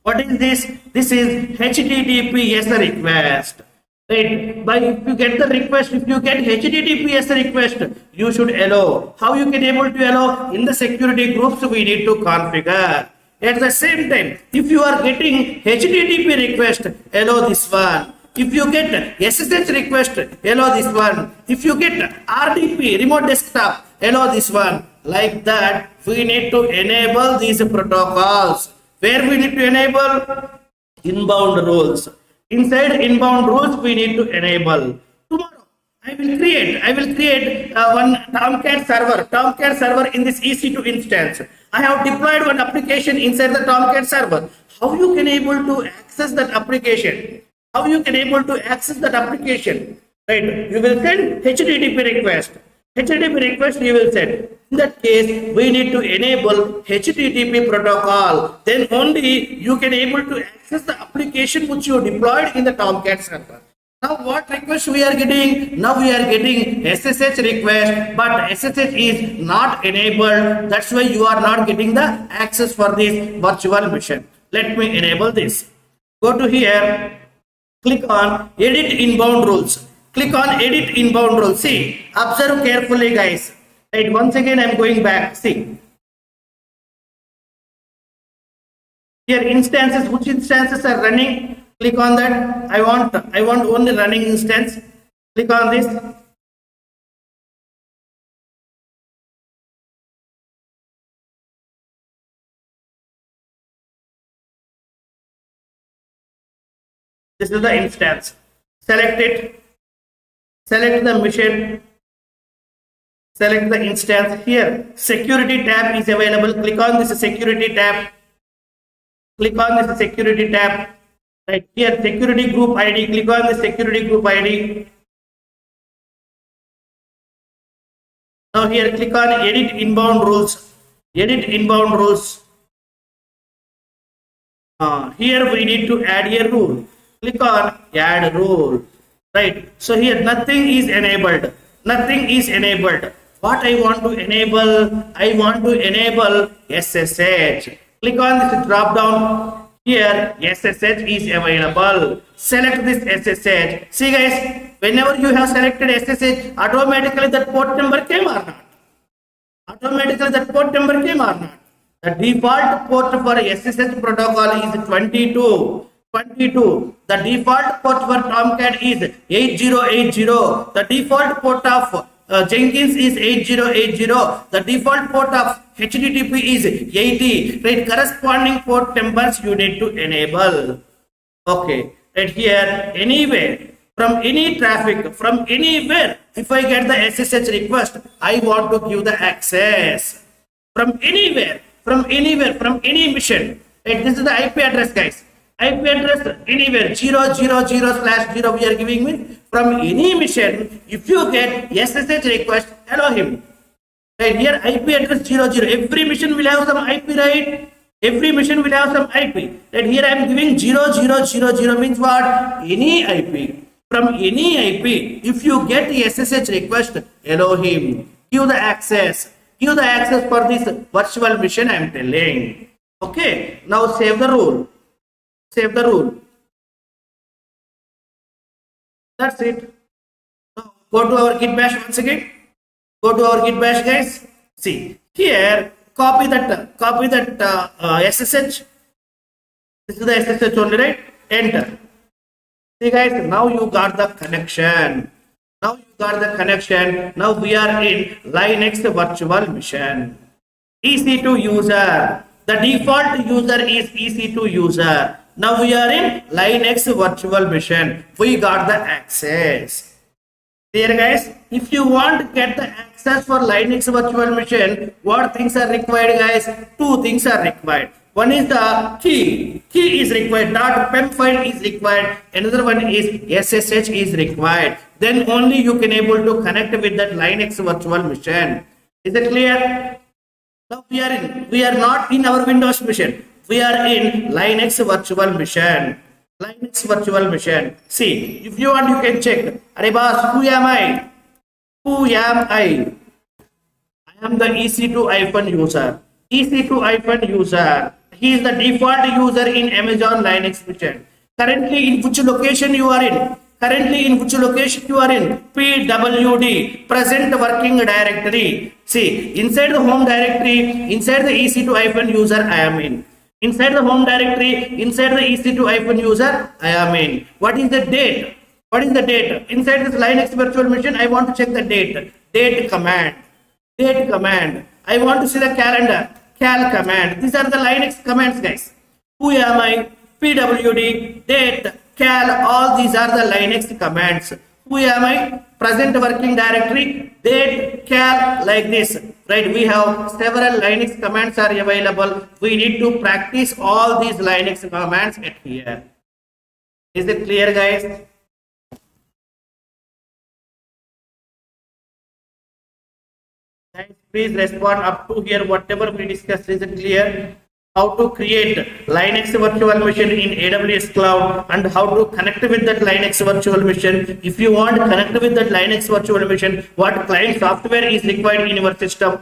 What is this? This is HTTPS request. Right? But if you get the request, if you get HTTPS request, you should allow. How you can able to allow? In the security groups, we need to configure. At the same time, if you are getting HTTP request, allow this one. If you get SSH request, allow this one. If you get RDP, remote desktop, allow this one. Like that, we need to enable these protocols. Where we need to enable? Inbound rules. Inside inbound rules, we need to enable. Tomorrow, I will create one Tomcat server in this EC2 instance. I have deployed one application inside the Tomcat server. How you can able to access that application? Right? You will send HTTP request. You will send. In that case, we need to enable HTTP protocol. Then only you can able to access the application which you deployed in the Tomcat server. Now what request we are getting? Now we are getting SSH request, but SSH is not enabled. That's why you are not getting the access for this virtual machine. Let me enable this. Go to here, click on edit inbound rules. Click on edit inbound rules. See, observe carefully guys. Right, once again I am going back. See. Here instances, which instances are running? Click on that. I want only running instance. Click on this. This is the instance. Select it. Select the machine. Select the instance. Here, security tab is available. Click on this security tab. Right here, security group ID. Click on the security group ID. Now here, click on edit inbound rules. Here we need to add a rule. Click on add rule. Right. So here nothing is enabled. What I want to enable? I want to enable SSH. Click on this drop down. Here SSH is available. Select this SSH. See guys, whenever you have selected SSH, automatically that port number came or not? The default port for SSH protocol is 22. The default port for Tomcat is 8080. The default port of Jenkins is 8080. The default port of HTTP is 80. Right, corresponding port numbers you need to enable. Okay, right here, anywhere, from any traffic, from anywhere, if I get the SSH request, I want to give the access. From anywhere, from any mission. Right, this is the IP address, guys. IP address anywhere 000/0 we are giving me from any mission. If you get SSH request, allow him. Right here, IP address 00. Every mission will have some IP, right? Right here, I am giving 0000 means what? Any IP. From any IP, if you get the SSH request, allow him. Give the access. For this virtual mission I am telling. Okay. Now save the rule. That's it. Now go to our git bash once again. Guys. See here, copy that SSH. This is the SSH only, right? Enter. See guys, now you got the connection. Now you got the connection. Now we are in Linex virtual machine. EC2 user. The default user is EC2 user. Now we are in Linex virtual machine. We got the access. There guys, if you want to get the access for Linux virtual machine, what things are required guys? Two things are required. One is the key. Key is required. .pem file is required. Another one is SSH is required. Then only you can able to connect with that Linux virtual machine. Is it clear? Now we are not in our Windows machine. We are in Linux virtual machine. Linux virtual machine. See, if you want, you can check. Arey boss, who am I? Who am I? I am the EC2 user. EC2 user. He is the default user in Amazon Linux machine. Currently, in which location you are in? Currently, in which location you are in? PWD, present working directory. See, inside the home directory, inside the EC2 user, I am in. Inside the home directory, inside the EC2 user, I am in. What is the date? What is the date? Inside this Linux virtual machine, I want to check the date. Date command. Date command. I want to see the calendar. Cal command. These are the Linux commands, guys. Who am I? PWD, date, cal. All these are the Linux commands. Who am I? Present working directory, date, cal, like this. Right? We have several Linux commands are available. We need to practice all these Linux commands at here. Is it clear, guys? Guys, please respond up to here. Whatever we discussed, is it clear? How to create Linux virtual machine in AWS cloud and how to connect with that Linux virtual machine. If you want to connect with that Linux virtual machine, what client software is required in your system,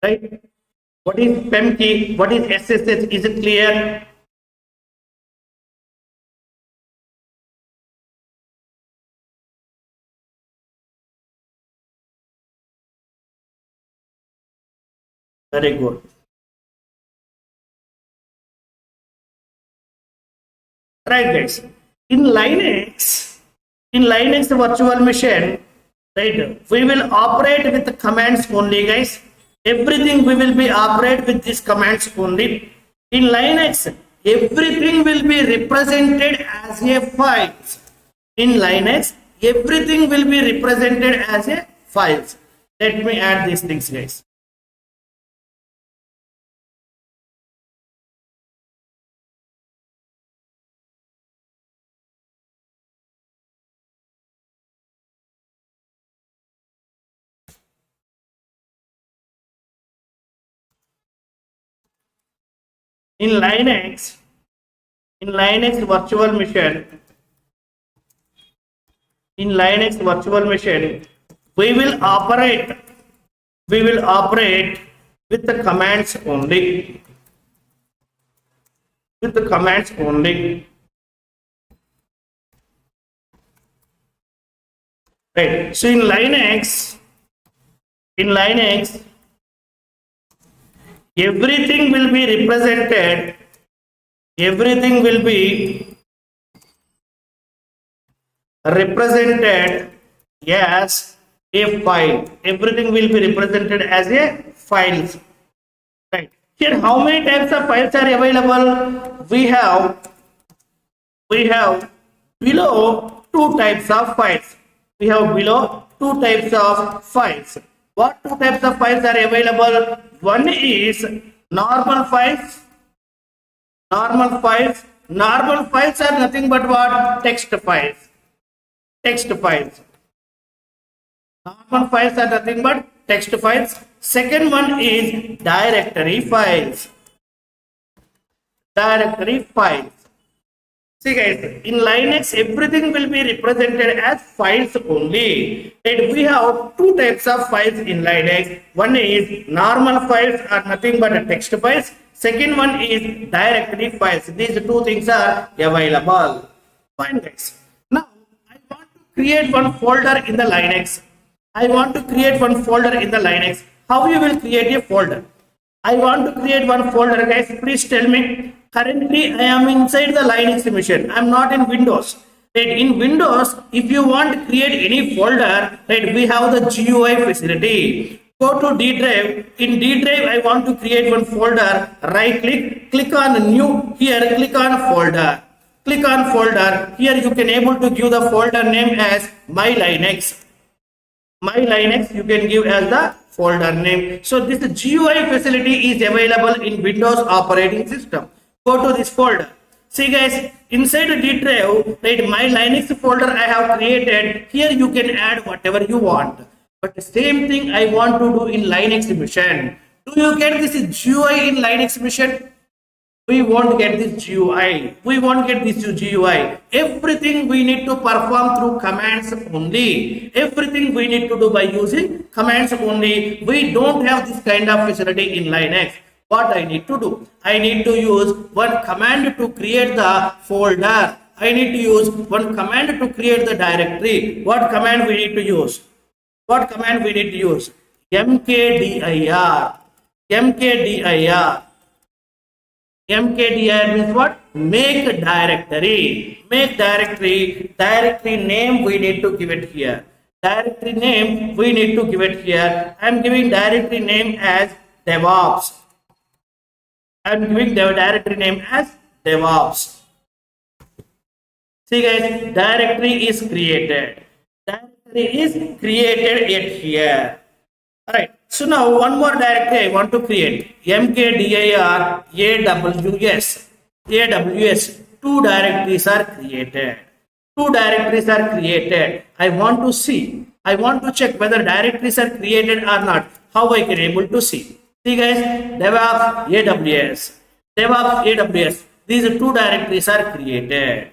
right? What is PEM key? What is SSH? Is it clear? Very good. Right, guys. In Linux virtual machine, right, we will operate with the commands only, guys. Everything we will be operate with these commands only. In Linux, everything will be represented as a file. In Linux, everything will be represented as a file. Let me add these things, guys. In Linux virtual machine, we will operate with the commands only. With the commands only. Right. So in Linux, everything will be represented. Everything will be represented as a file. Everything will be represented as a file. Right. Here, how many types of files are available? We have below two types of files. We have below two types of files. What two types of files are available? One is normal files. Normal files are nothing but what? Text files. Text files. Normal files are nothing but text files. Second one is directory files. Directory files. See guys, in Linux, everything will be represented as files only. Right? We have two types of files in Linux. One is normal files are nothing but text files. Second one is directory files. These two things are available. Fine guys. Now, I want to create one folder in the Linux. How you will create a folder? I want to create one folder, guys. Please tell me. Currently, I am inside the Linux machine. I am not in Windows. Right, in Windows, if you want to create any folder, right, we have the GUI facility. Go to D drive. In D drive, I want to create one folder. Right click on new. Here, click on folder. Click on folder. Here, you can able to give the folder name as My Linex. My Linex, you can give as the folder name. So this GUI facility is available in Windows operating system. Go to this folder. See guys, inside the D drive, right, My Linex folder I have created. Here you can add whatever you want. But the same thing I want to do in Linex Mission. Do you get this GUI in Linex Mission? We won't get this GUI. We won't get this GUI. Everything we need to perform through commands only. Everything we need to do by using commands only. We don't have this kind of facility in Linex. What I need to do? I need to use one command to create the folder. I need to use one command to create the directory. What command we need to use? What command we need to use? mkdir. mkdir. mkdir means what? Make directory. Make directory. Directory name we need to give it here. Directory name we need to give it here. I am giving directory name as DevOps. I am giving the directory name as DevOps. See guys, directory is created. Directory is created it here. Alright, so now one more directory I want to create. mkdir aws. aws. Two directories are created. Two directories are created. I want to see. I want to check whether directories are created or not. How I can able to see? See guys, DevOps AWS. DevOps AWS. These two directories are created.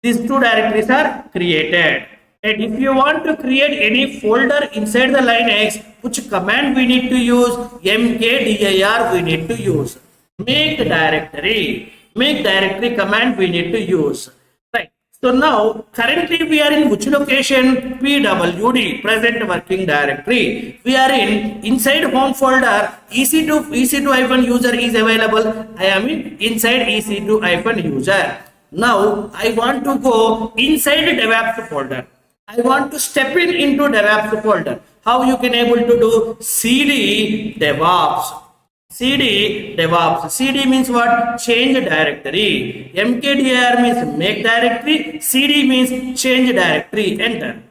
These two directories are created. And if you want to create any folder inside the Linex, which command we need to use? mkdir we need to use. Make directory. Make directory command we need to use. Right. So now currently we are in which location? PWD, present working directory. We are in inside home folder. EC2-user is available. I am in inside EC2-user. Now I want to go inside DevOps folder. I want to step into DevOps folder. How you can able to do? CD DevOps. CD DevOps. CD means what? Change directory. mkdir means make directory. CD means change directory. Enter.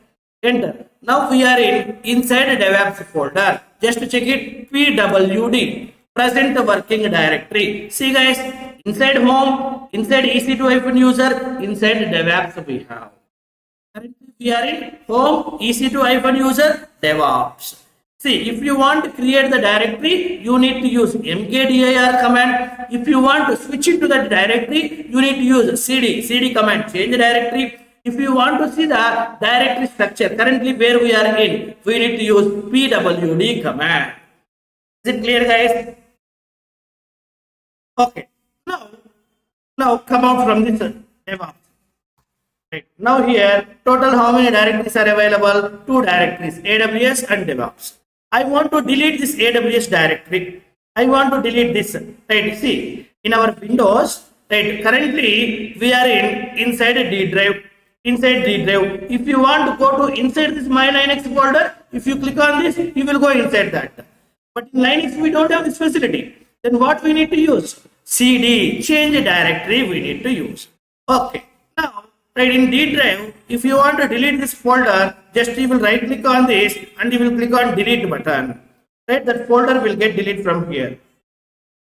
Enter. Now we are in inside DevOps folder. Just check it. PWD. Present working directory. See guys, inside home, inside EC2-user, inside DevOps we have. Currently we are in home EC2-user DevOps. See, if you want to create the directory, you need to use mkdir command. If you want to switch into that directory, you need to use cd command, change directory. If you want to see the directory structure, currently where we are in, we need to use pwd command. Is it clear guys? Okay. Now come out from this DevOps. Right. Now here, total how many directories are available? Two directories, AWS and DevOps. I want to delete this AWS directory. I want to delete this. Right. See, in our Windows, right, currently we are in inside a D drive. Inside D drive. If you want to go to inside this My Linex folder, if you click on this, you will go inside that. But in Linux, we don't have this facility. Then what we need to use? CD, change directory we need to use. Okay. Now, right in D drive, if you want to delete this folder, just you will right click on this and you will click on delete button. Right, that folder will get deleted from here.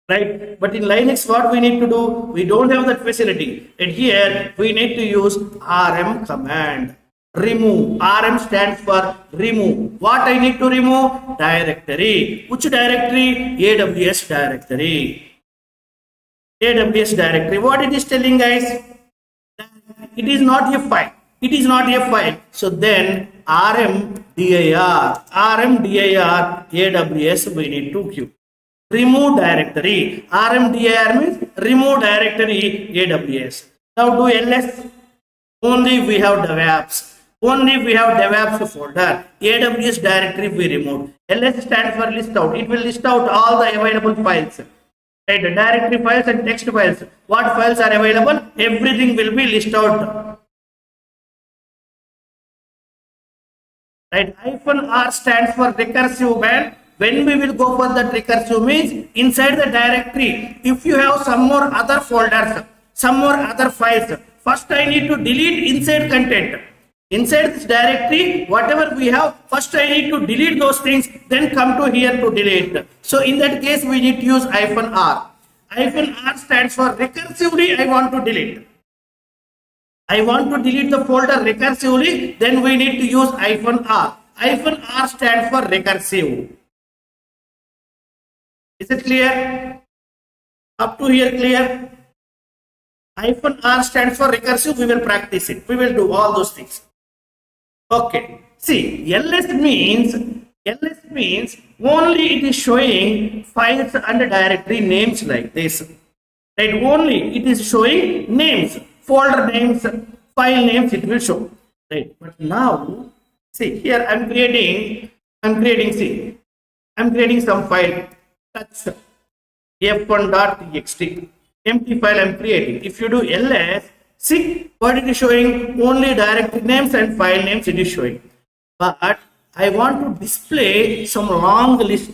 Right, but in Linux, what we need to do? We don't have that facility. And here we need to use rm command. Remove. RM stands for remove. What I need to remove? Directory. Which directory? AWS directory. AWS directory. What it is telling guys? It is not a file. It is not a file. So then rmdir AWS we need to give. Remove directory. rmdir means remove directory AWS. Now do ls. Only we have DevOps. Only we have DevOps folder. AWS directory we removed. ls stands for list out. It will list out all the available files. Right, directory files and text files. What files are available? Everything will be listed out. Right? -R stands for recursive band. When we will go for that recursive means inside the directory, if you have some more other folders, some more other files, first I need to delete inside content. Inside this directory, whatever we have, first I need to delete those things, then come to here to delete. So in that case, we need to use -R. -R stands for recursively I want to delete. I want to delete the folder recursively, then we need to use -R. -R stands for recursive. Is it clear? Up to here clear? -R stands for recursive. We will practice it. We will do all those things. Okay. See, ls means only it is showing files and directory names like this. Right? Only it is showing names, folder names, file names. It will show. Right? But now, see here I'm creating some file. Touch f1.txt. Empty file I'm creating. If you do ls, see what it is showing? Only directory names and file names it is showing. But I want to display some long list.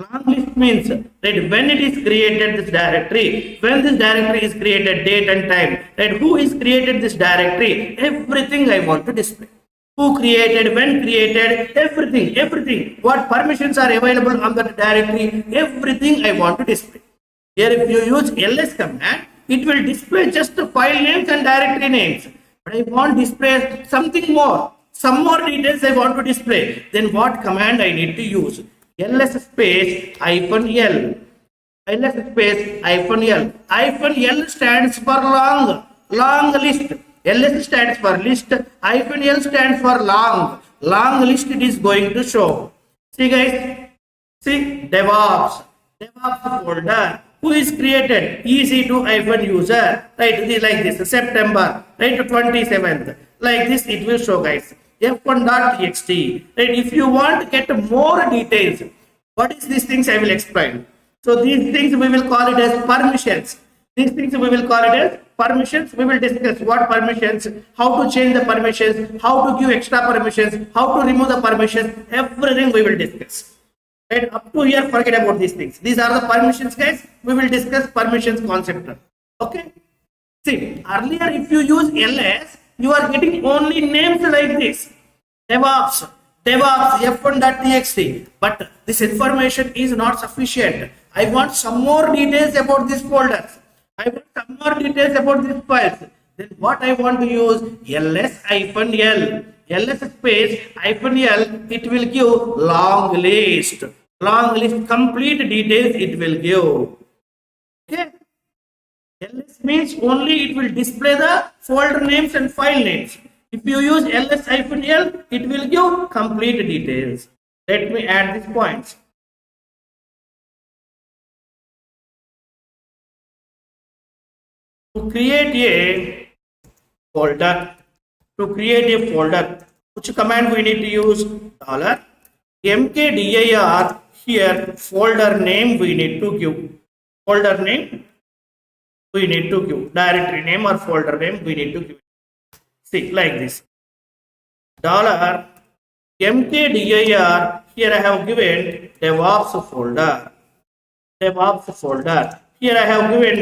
Long list means that when it is created this directory, when this directory is created, date and time, right? Who is created this directory? Everything I want to display. Who created, when created, everything. What permissions are available on that directory, everything I want to display. Here if you use ls command, it will display just the file names and directory names. But I want to display something more. Some more details I want to display. Then what command I need to use? ls space -l. ls space -l. -l stands for long list. ls stands for list. -l stands for long list. It is going to show. See guys, see DevOps folder. Who is created? EC2-user. Right? It is like this. September. Right? 27th. Like this it will show guys. f1.txt. Right? If you want to get more details, what is these things I will explain. So these things we will call it as permissions. We will discuss what permissions, how to change the permissions, how to give extra permissions, how to remove the permissions. Everything we will discuss. Right? Up to here, forget about these things. These are the permissions, guys. We will discuss permissions concept. Okay. See, earlier if you use ls, you are getting only names like this. DevOps, f1.txt. But this information is not sufficient. I want some more details about these folders. I want some more details about these files. Then what I want to use? ls-l. ls space -l. It will give long list. Complete details it will give. Okay. ls means only it will display the folder names and file names. If you use ls-l, it will give complete details. Let me add these points. To create a folder, which command we need to use? $mkdir. Here folder name we need to give. Directory name or folder name we need to give. See, like this. $mkdir. Here I have given DevOps folder. Here I have given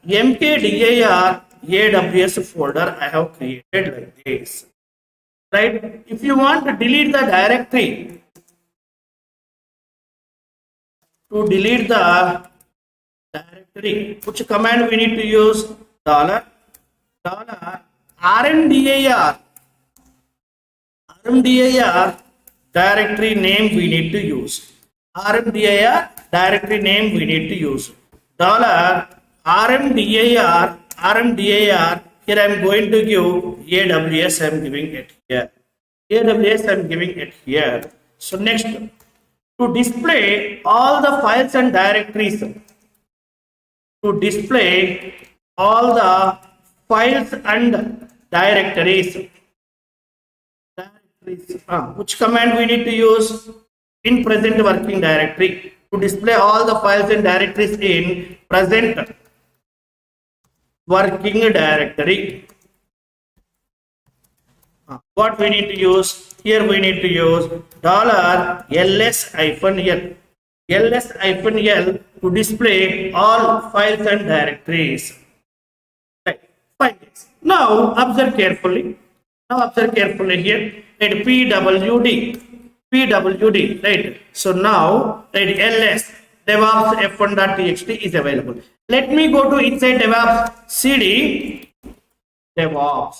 $mkdir AWS folder I have created like this. Right? If you want to delete the directory, which command we need to use? $rmdir. Directory name we need to use. $rmdir. Here I am going to give AWS. I am giving it here. So next, to display all the files and directories. Which command we need to use? In present working directory. To display all the files and directories in present working directory. What we need to use here, we need to use $ls -l -l to display all files and directories. Right, fine. Now observe carefully. Here at pwd, right? So now right, ls DevOps f1.txt is available. Let me go to inside DevOps cd DevOps.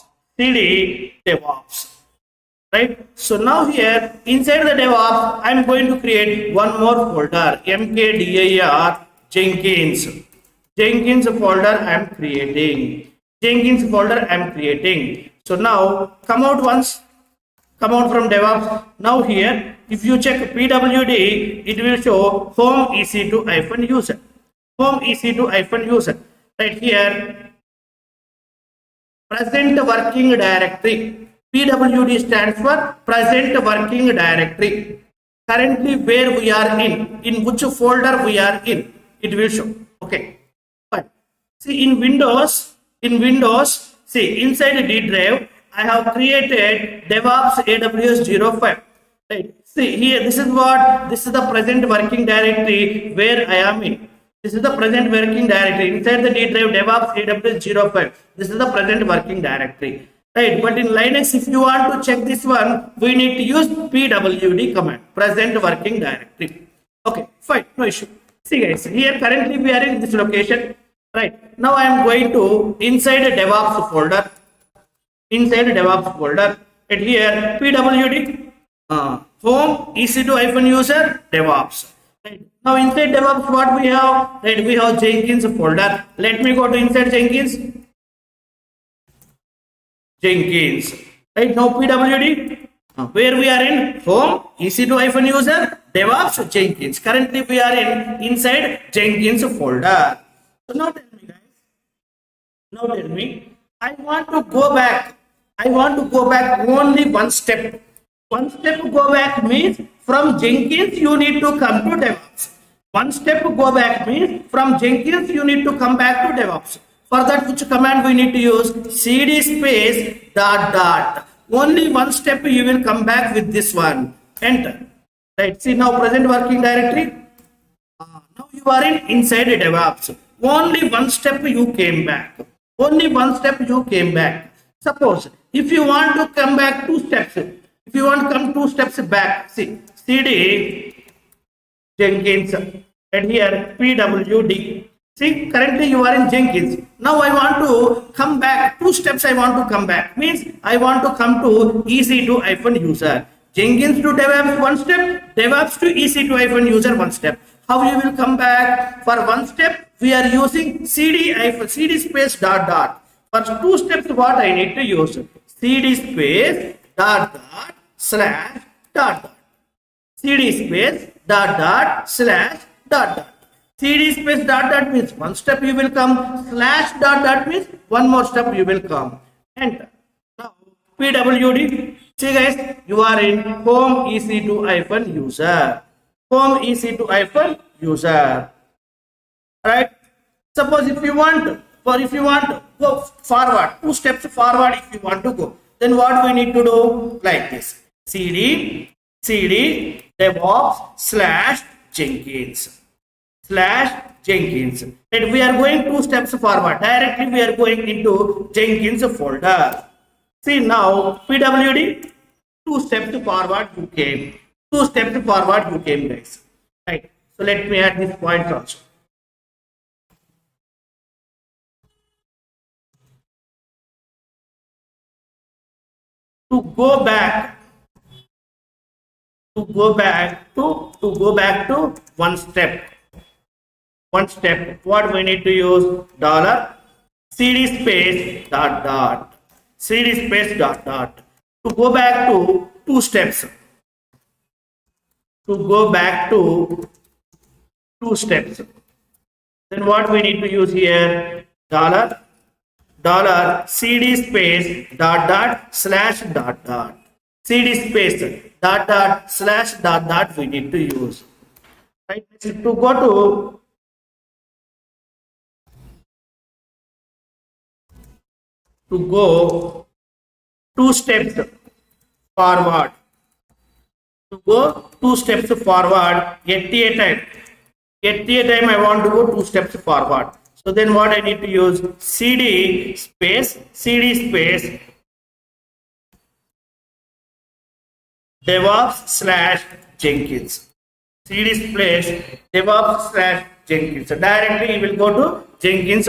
Right? So now here inside the DevOps, I'm going to create one more folder, mkdir Jenkins. Jenkins folder I'm creating. So now come out from DevOps. Now here, if you check pwd, it will show home ec2-user. Right here, present working directory. PWD stands for present working directory. Currently where we are in which folder we are in, it will show. Okay, fine. See in Windows, see inside the D drive, I have created DevOps AWS 05. Right. See here, this is the present working directory where I am in. This is the present working directory inside the D drive DevOps AWS 05. This is the present working directory. Right, but in Linux, if you want to check this one, we need to use pwd command, present working directory. Okay, fine, no issue. See guys, here currently we are in this location. Right, now I am going to inside a DevOps folder. And here pwd home ec2-user DevOps. Right. Now inside DevOps, what we have? Right, we have Jenkins folder. Let me go to inside Jenkins. Right, now pwd where we are in home ec2-user DevOps Jenkins. Currently we are inside Jenkins folder. So now tell me guys, I want to go back only one step. Go back means from Jenkins you need to come to DevOps. One step go back means from Jenkins you need to come back to DevOps. For that, which command we need to use? cd space ... Only one step you will come back with this one. Enter. Right. See now present working directory. Now you are inside DevOps. Only one step you came back. Suppose if you want to come back 2 steps. If you want to come 2 steps back, see cd Jenkins and here pwd. See, currently you are in Jenkins. Now I want to come back 2 steps. Means I want to come to ec2-user. Jenkins to DevOps 1 step, DevOps to ec2-user 1 step. How you will come back? For 1 step, we are using cd space ... For 2 steps, what I need to use? cd space ... cd space ... cd space ... means 1 step you will come, /... means 1 more step you will come. Enter. Now pwd, see guys, you are in home ec2-user. Right. Suppose if you want to go forward 2 steps forward, if you want to go, then what we need to do? Like this: cd DevOps /Jenkins. And we are going 2 steps forward. Directly we are going into Jenkins folder. See now pwd 2 steps forward you came. Guys. Right. So let me add this point also. To go back to 1 step. What we need to use? $cd space ... To go back to 2 steps. Then what we need to use here? $cd space ... cd space ... we need to use. Right? To go to 2 steps forward. To go 2 steps forward at a time. At a time, I want to go 2 steps forward. So then what I need to use? CD space DevOps / Jenkins. CD space DevOps / Jenkins. So directly you will go to Jenkins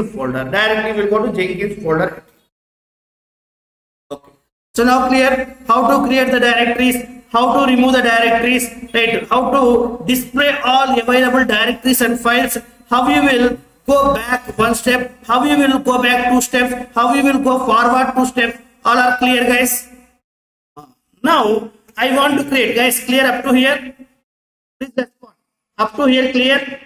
folder. Okay. So now clear how to create the directories, how to remove the directories, right? How to display all available directories and files, how you will go back 1 step, how you will go back 2 steps, how you will go forward 2 steps. All are clear, guys? Now I want to create, guys, clear up to here? Please respond. Up to here, clear?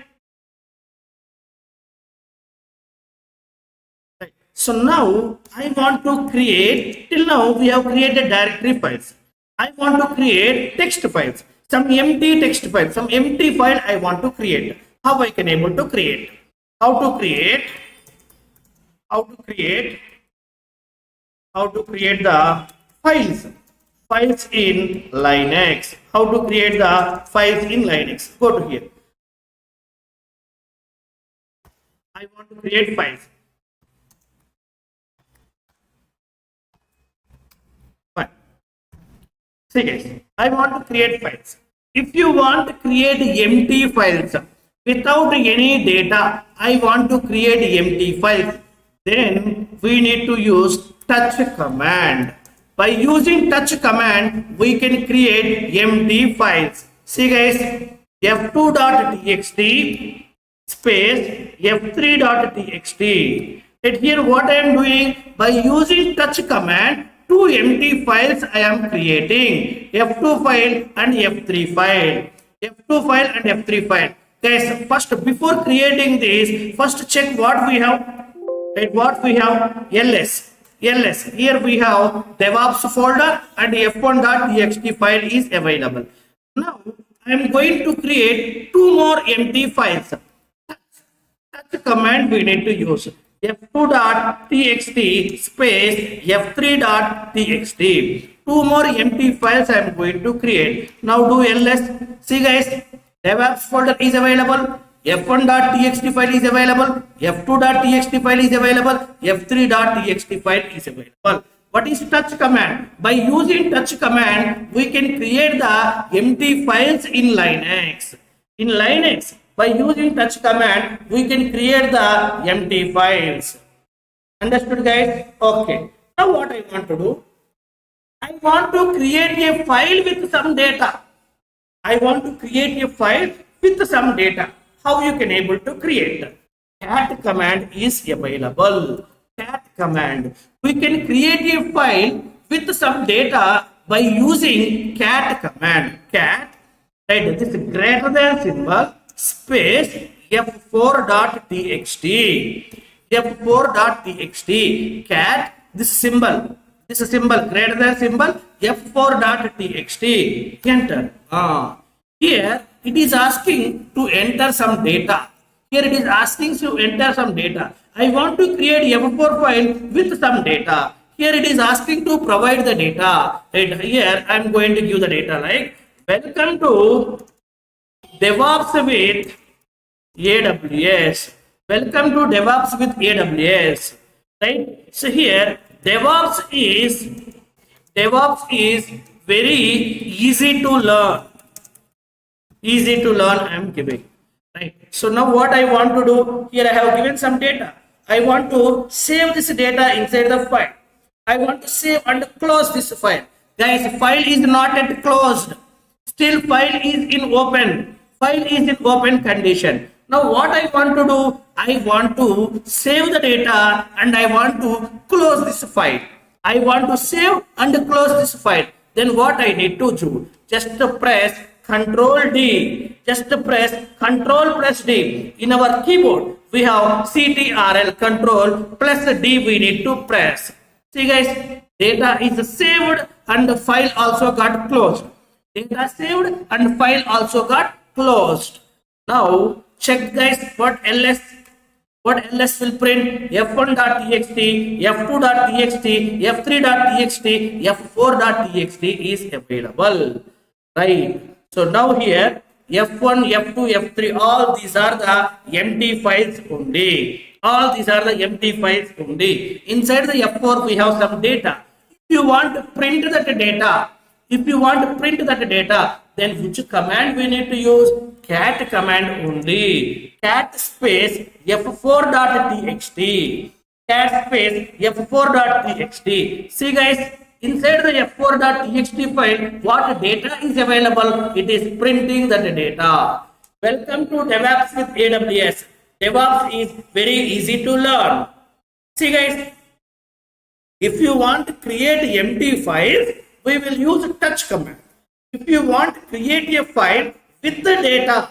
Right. So now I want to create, till now we have created directory files. I want to create text files, some empty text files, some empty file I want to create. How I can able to create? How to create the files in Linex. How to create the files in Linex? Go to here. I want to create files. Fine. See guys, I want to create files. If you want to create empty files without any data, I want to create empty files, then we need to use touch command. By using touch command, we can create empty files. See guys, f2.txt space f3.txt. And here what I am doing, by using touch command, 2 empty files I am creating, f2 file and f3 file. Guys, first before creating this, first check what we have. Right, what we have? ls. Here we have DevOps folder and f1.txt file is available. Now I am going to create 2 more empty files. Touch command we need to use f2.txt space f3.txt. 2 more empty files I am going to create. Now do ls. See guys, DevOps folder is available, f1.txt file is available, f2.txt file is available, f3.txt file is available. What is touch command? By using touch command, we can create the empty files in Linex. By using touch command, we can create the empty files. Understood, guys? Okay. Now what I want to do? I want to create a file with some data. How you can able to create? Cat command is available. Cat command. We can create a file with some data by using cat command. Cat, right? This is greater than symbol space f4.txt. Cat, this symbol greater than symbol f4.txt. Enter. Here it is asking to enter some data. I want to create a f4 file with some data. Here it is asking to provide the data. Right here I am going to give the data like welcome to DevOps with AWS. Right. So here DevOps is very easy to learn. I am giving. Right. So now what I want to do, here I have given some data. I want to save this data inside the file. I want to save and close this file. Guys, file is not yet closed. Still file is in open. Condition. Now what I want to do, I want to save the data and I want to close this file. I want to save and close this file. Then what I need to do? Just press Control D. D. In our keyboard, we have CTRL Control plus D we need to press. See guys, data is saved and the file also got closed. Now check guys what ls. What ls will print? f1.txt, f2.txt, f3.txt, f4.txt is available, right? So now here f1, f2, f3, all these are the empty files only. All these are the empty files only. Inside the f4 we have some data. If you want to print that data, then which command we need to use? Cat command only. Cat space f4.txt. Cat space f4.txt. See guys, inside the f4.txt file, what data is available? It is printing that data. Welcome to DevOps with AWS. DevOps is very easy to learn. See guys, if you want to create empty files, we will use touch command. If you want to create a file with the data,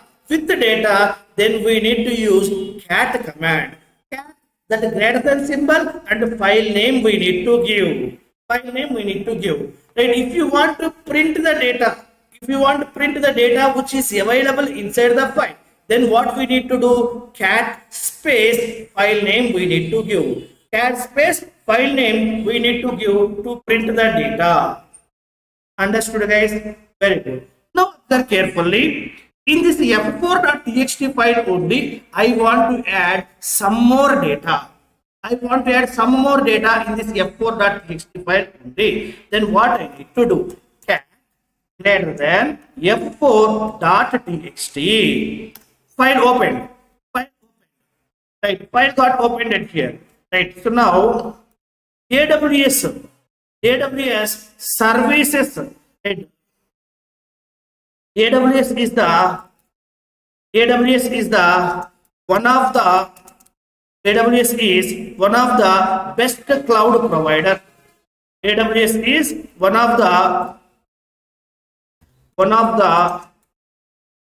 then we need to use cat command. Cat, that greater than symbol, and file name we need to give. Right? If you want to print the data, which is available inside the file, then what we need to do? Cat space file name we need to give. Cat space file name we need to give to print the data. Understood guys? Very good. Now observe carefully. In this f4.txt file only, I want to add some more data. In this f4.txt file only. Then what I need to do? Cat greater than f4.txt. File opened. Right. File got opened at here. Right. So now AWS services. Right. AWS is one of the best cloud provider. AWS is one of the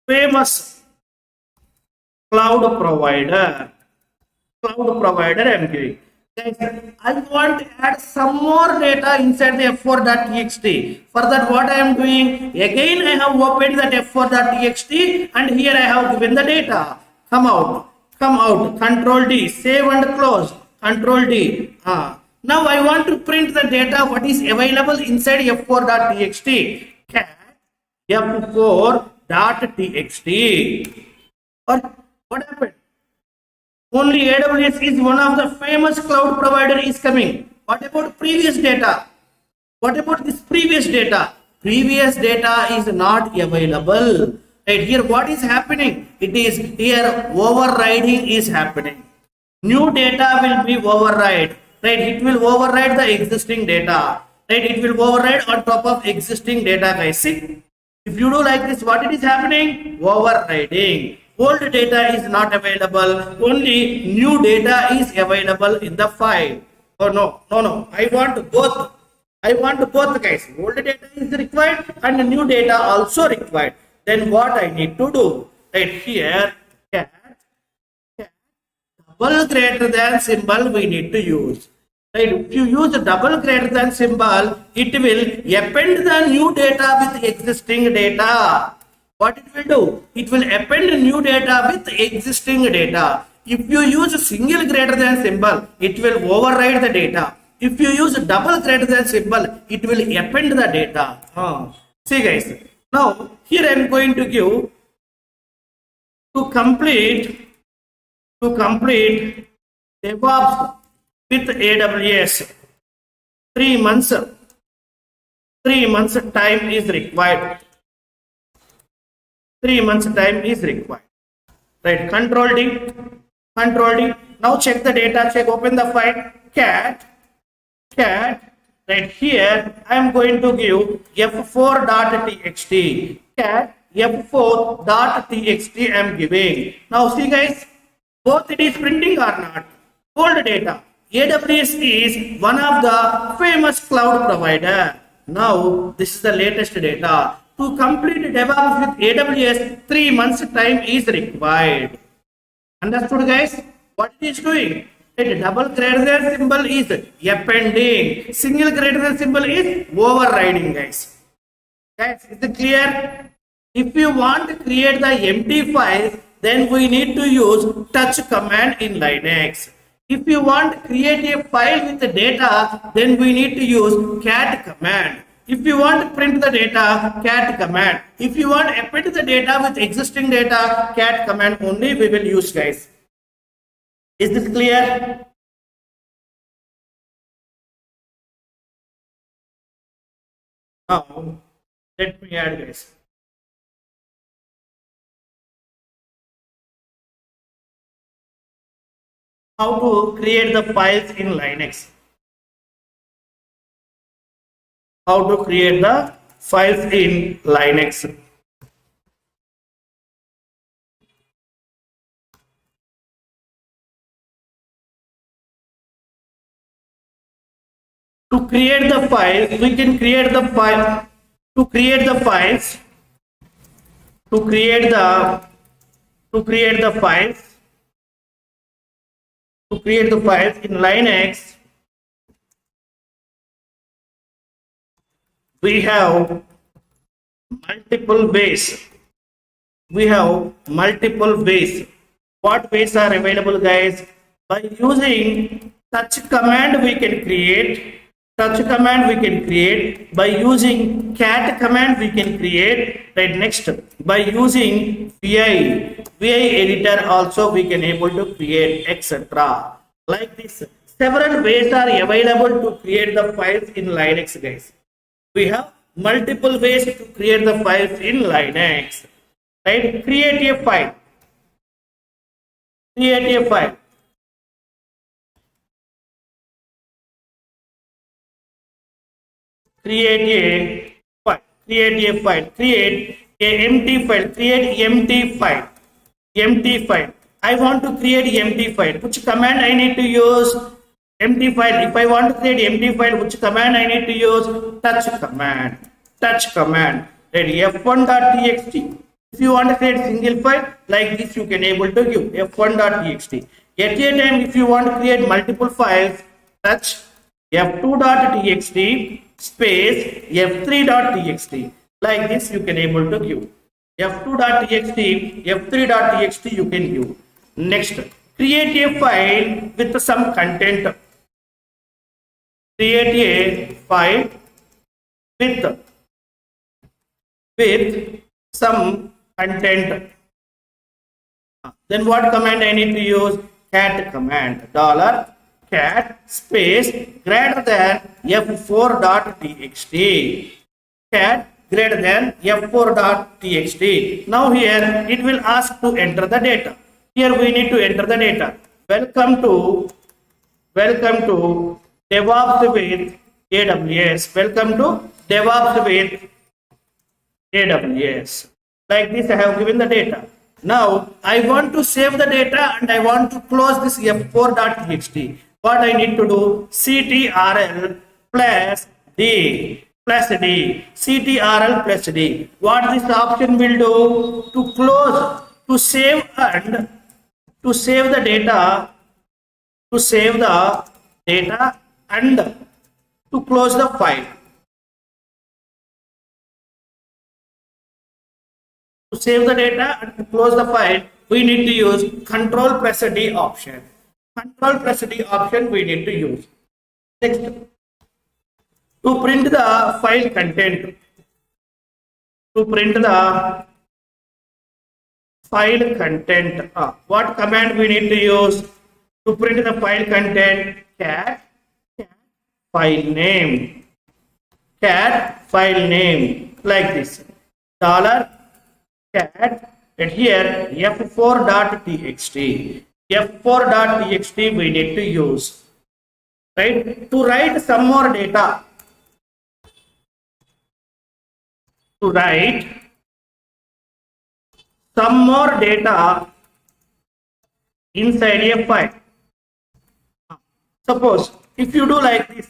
famous cloud provider I'm giving. Guys, I want to add some more data inside the f4.txt. For that, what I am doing? Again, I have opened that f4.txt and here I have given the data. Come out. Control D. Save and close. Control D. Now I want to print the data what is available inside f4.txt. Cat f4.txt. Or what happened? Only AWS is one of the famous cloud provider is coming. What about previous data? What about this previous data? Previous data is not available. Right here, what is happening? It is here overriding is happening. New data will be override. Right, it will override the existing data. Right, it will override on top of existing data, guys. See, if you do like this, what it is happening? Overriding. Old data is not available, only new data is available in the file. Oh no, I want both guys. Old data is required and new data also required. Then what I need to do? Right here, cat double greater than symbol we need to use. Right, if you use a double greater than symbol, it will append the new data with existing data. What it will do? It will append new data with existing data. If you use a single greater than symbol, it will override the data. If you use a double greater than symbol, it will append the data. See guys, now here I am going to give to complete DevOps with AWS 3 months. 3 months time is required. 3 months time is required. Right, Control D. Now check the data, open the file, cat. Right here, I am going to give f4.txt. Cat f4.txt I am giving. Now see guys, both it is printing or not. Old data. AWS is one of the famous cloud provider. Now this is the latest data. To complete DevOps with AWS, 3 months time is required. Understood guys? What it is doing? A double greater than symbol is appending. Single greater than symbol is overriding guys. Guys, is it clear? If you want to create the empty files, then we need to use touch command in Linex. If you want to create a file with the data, then we need to use cat command. If you want to print the data, cat command. If you want to append the data with existing data, cat command only we will use, guys. Is this clear? Now, let me add, guys. How to create the files in Linex. How to create the files in Linex. To create the files, we can create the file. To create the files, to create the files, to create the files in Linex, we have multiple ways. We have multiple ways. What ways are available, guys? By using touch command we can create. Touch command we can create. By using cat command we can create. Right, next, by using vi editor also we can able to create, etc. Like this, several ways are available to create the files in Linex, guys. We have multiple ways to create the files in Linex. Right, create a file. Create a file. Create a file. Create a file. Create a empty file. Create empty file. Empty file. I want to create empty file. Which command I need to use? Empty file. If I want to create empty file, which command I need to use? Touch command. Touch command. Right, f1.txt. If you want to create single file like this, you can able to give f1.txt. At a time, if you want to create multiple files, touch f2.txt space f3.txt. Like this, you can able to give f2.txt, f3.txt. You can give. Next, create a file with some content. Create a file with some content. Then what command I need to use? Cat command. $cat space greater than f4.txt. Cat greater than f4.txt. Now here it will ask to enter the data. Here we need to enter the data. Welcome to DevOps with AWS. Welcome to DevOps with AWS. Like this, I have given the data. Now I want to save the data and I want to close this f4.txt. What I need to do? ctrl plus D. ctrl plus D. What this option will do? To close, to save and to save the data, and to close the file. To save the data and to close the file, we need to use Control plus D option. Control plus D option we need to use. Next, to print the file content. To print the file content, what command we need to use? To print the file content, cat file name. Cat file name, like this. $cat, and here f4.txt. f4.txt we need to use. Right? To write some more data. To write some more data inside a file. Suppose if you do like this,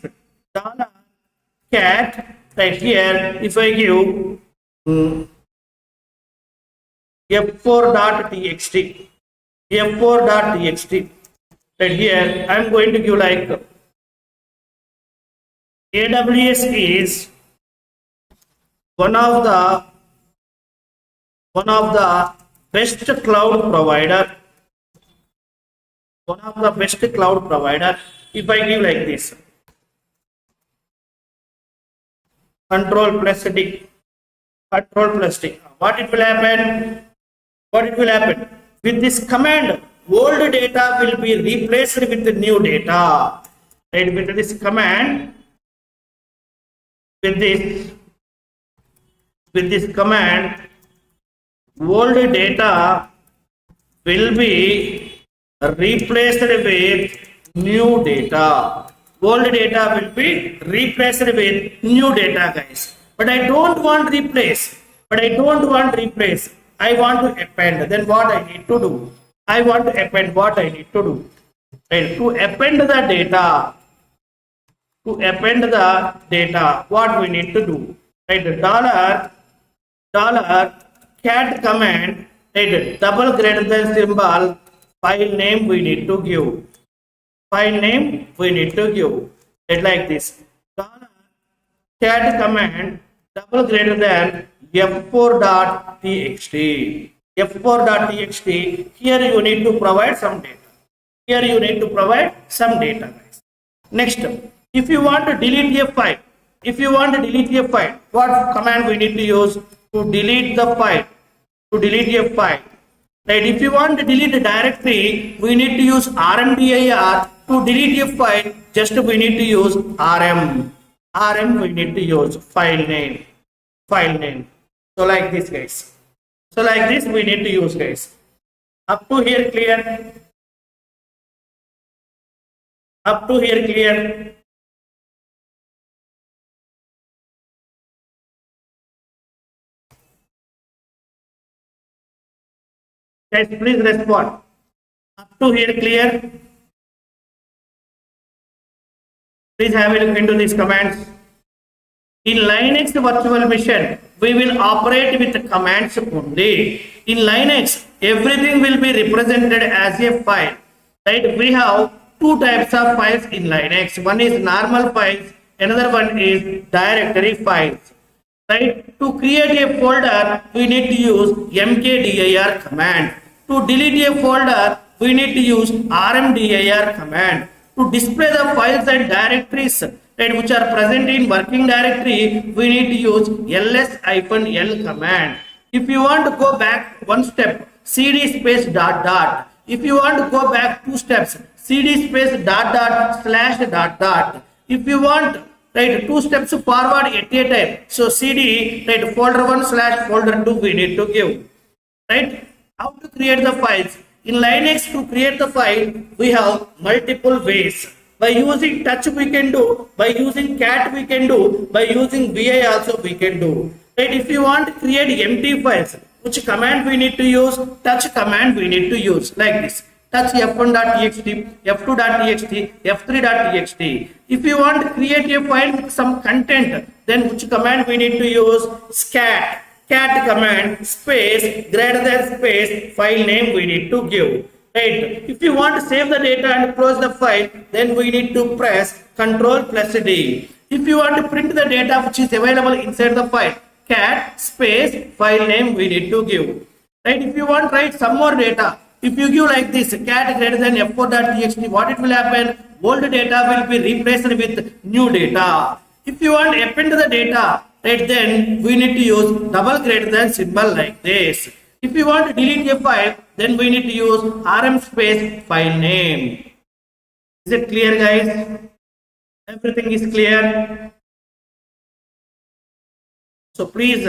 $cat, right here, if I give f4.txt, right here, I am going to give like AWS is one of the best cloud provider, one of the best cloud provider, if I give like this, control plus D, control plus D, what it will happen? What it will happen? With this command, old data will be replaced with the new data. Right? With this command, with this command, old data will be replaced with new data. Old data will be replaced with new data, guys. But I don't want replace. I want to append. Then what I need to do? I want to append. What I need to do? Right? To append the data. What we need to do? Right? Dollar cat command. Right? Double greater than symbol. File name we need to give. It like this. Cat command double greater than f4.txt. f4.txt. Here you need to provide some data. Guys. Next, if you want to delete a file, what command we need to use to delete the file? Right? If you want to delete the directory, we need to use rmdir. To delete a file, just we need to use rm. We need to use file name. So like this, guys. We need to use, guys. Up to here clear? Guys, please respond. Up to here clear? Please have a look into these commands. In Linex virtual machine, we will operate with commands only. In Linex, everything will be represented as a file. Right? We have two types of files in Linex. One is normal files, another one is directory files. Right? To create a folder, we need to use mkdir command. To delete a folder, we need to use rmdir command. To display the files and directories, right, which are present in working directory, we need to use ls-l command. If you want to go back one step, cd space ... If you want to go back two steps, cd space ... /.. If you want, right, two steps forward at a time, so cd, right, folder 1 / folder 2 we need to give. Right? How to create the files? In Linex, to create the file, we have multiple ways. By using touch we can do, by using cat we can do, by using vi also we can do. Right? If you want to create empty files, which command we need to use? Touch command we need to use, like this. Touch f1.txt, f2.txt, f3.txt. If you want to create a file with some content, then which command we need to use? Cat command space greater than space file name we need to give. Right? If you want to save the data and close the file, then we need to press Ctrl plus D. If you want to print the data which is available inside the file, cat space file name we need to give. Right? If you want to write some more data, if you give like this, cat greater than f4.txt, what it will happen? Old data will be replaced with new data. If you want to append the data, right, then we need to use double greater than symbol like this. If you want to delete a file, then we need to use rm space file name. Is it clear, guys? Everything is clear? So please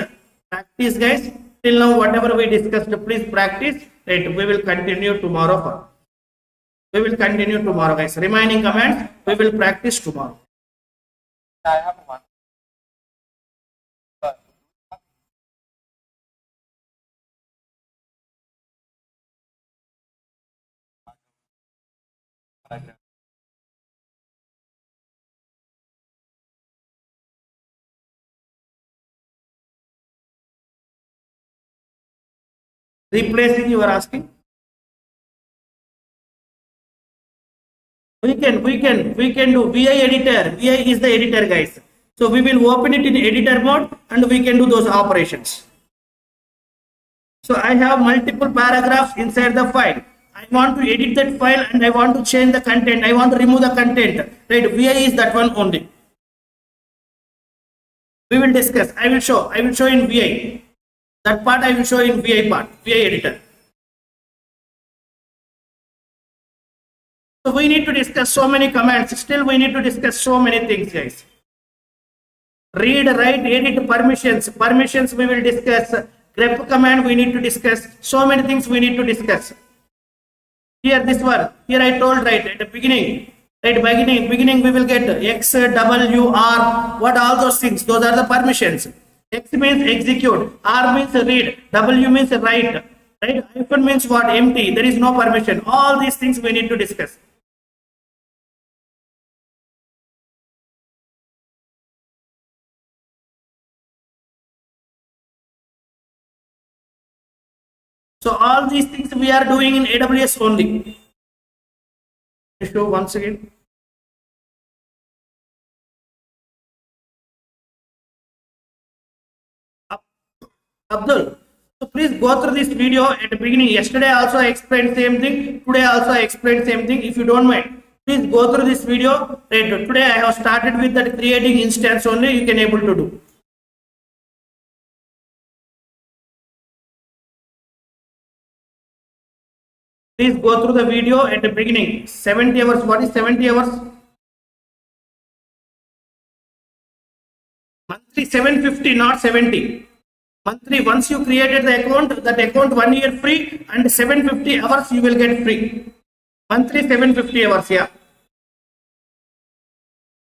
practice, guys. Till now, whatever we discussed, please practice. Right, we will continue tomorrow. Guys. Remaining commands, we will practice tomorrow. I have one. Replacing, you are asking? We can do vi editor. Vi is the editor, guys. So we will open it in editor mode and we can do those operations. So I have multiple paragraphs inside the file. I want to edit that file and I want to change the content. I want to remove the content. Right? VI is that one only. We will discuss. I will show in VI. That part I will show in VI part, VI editor. So we need to discuss so many commands. Still we need to discuss so many things, guys. Read, write, edit, permissions. Permissions we will discuss. Grep command we need to discuss. So many things we need to discuss. Here this one. Here I told right at the beginning. Right, beginning we will get X, W, R. What all those things? Those are the permissions. X means execute. R means read. W means write. Right? Hyphen means what? Empty. There is no permission. All these things we need to discuss. So all these things we are doing in AWS only. Show once again. Abdul, so please go through this video at the beginning. Yesterday also I explained same thing. Today also I explained same thing. If you don't mind, please go through this video. Right, today I have started with that creating instance only. You can able to do. Please go through the video at the beginning. 70 hours. What is 70 hours? Monthly 750, not 70. Monthly, once you created the account, that account 1 year free and 750 hours you will get free. Monthly 750 hours, yeah.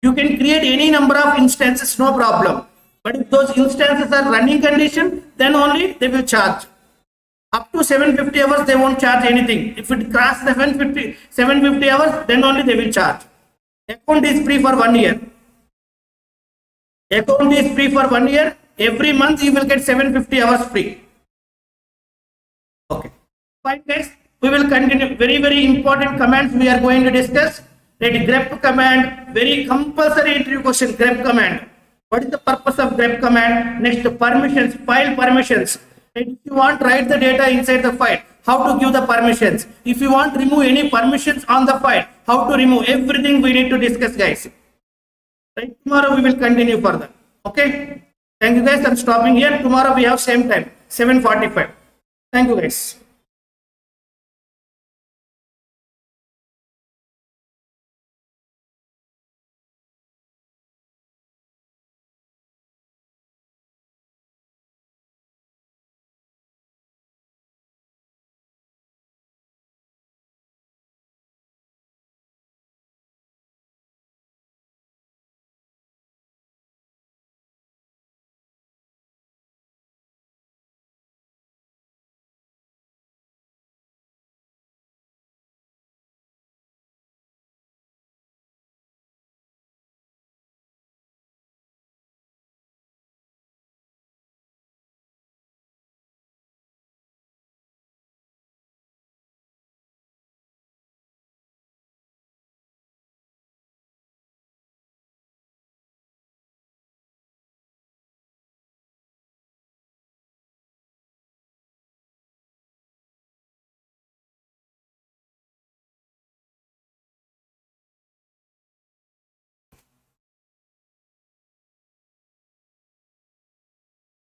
You can create any number of instances, no problem. But if those instances are running condition, then only they will charge. Up to 750 hours, they won't charge anything. If it crosses 750 hours, then only they will charge. Account is free for 1 year. Account is free for 1 year. Every month you will get 750 hours free. Okay. Fine, guys. We will continue. Very, very important commands we are going to discuss. That grep command, very compulsory interview question. Grep command. What is the purpose of grep command? Next, permissions, file permissions. If you want to write the data inside the file, how to give the permissions. If you want to remove any permissions on the file, how to remove, everything we need to discuss, guys. Right? Tomorrow we will continue further. Okay. Thank you, guys. I'm stopping here. Tomorrow we have same time, 7:45. Thank you, guys.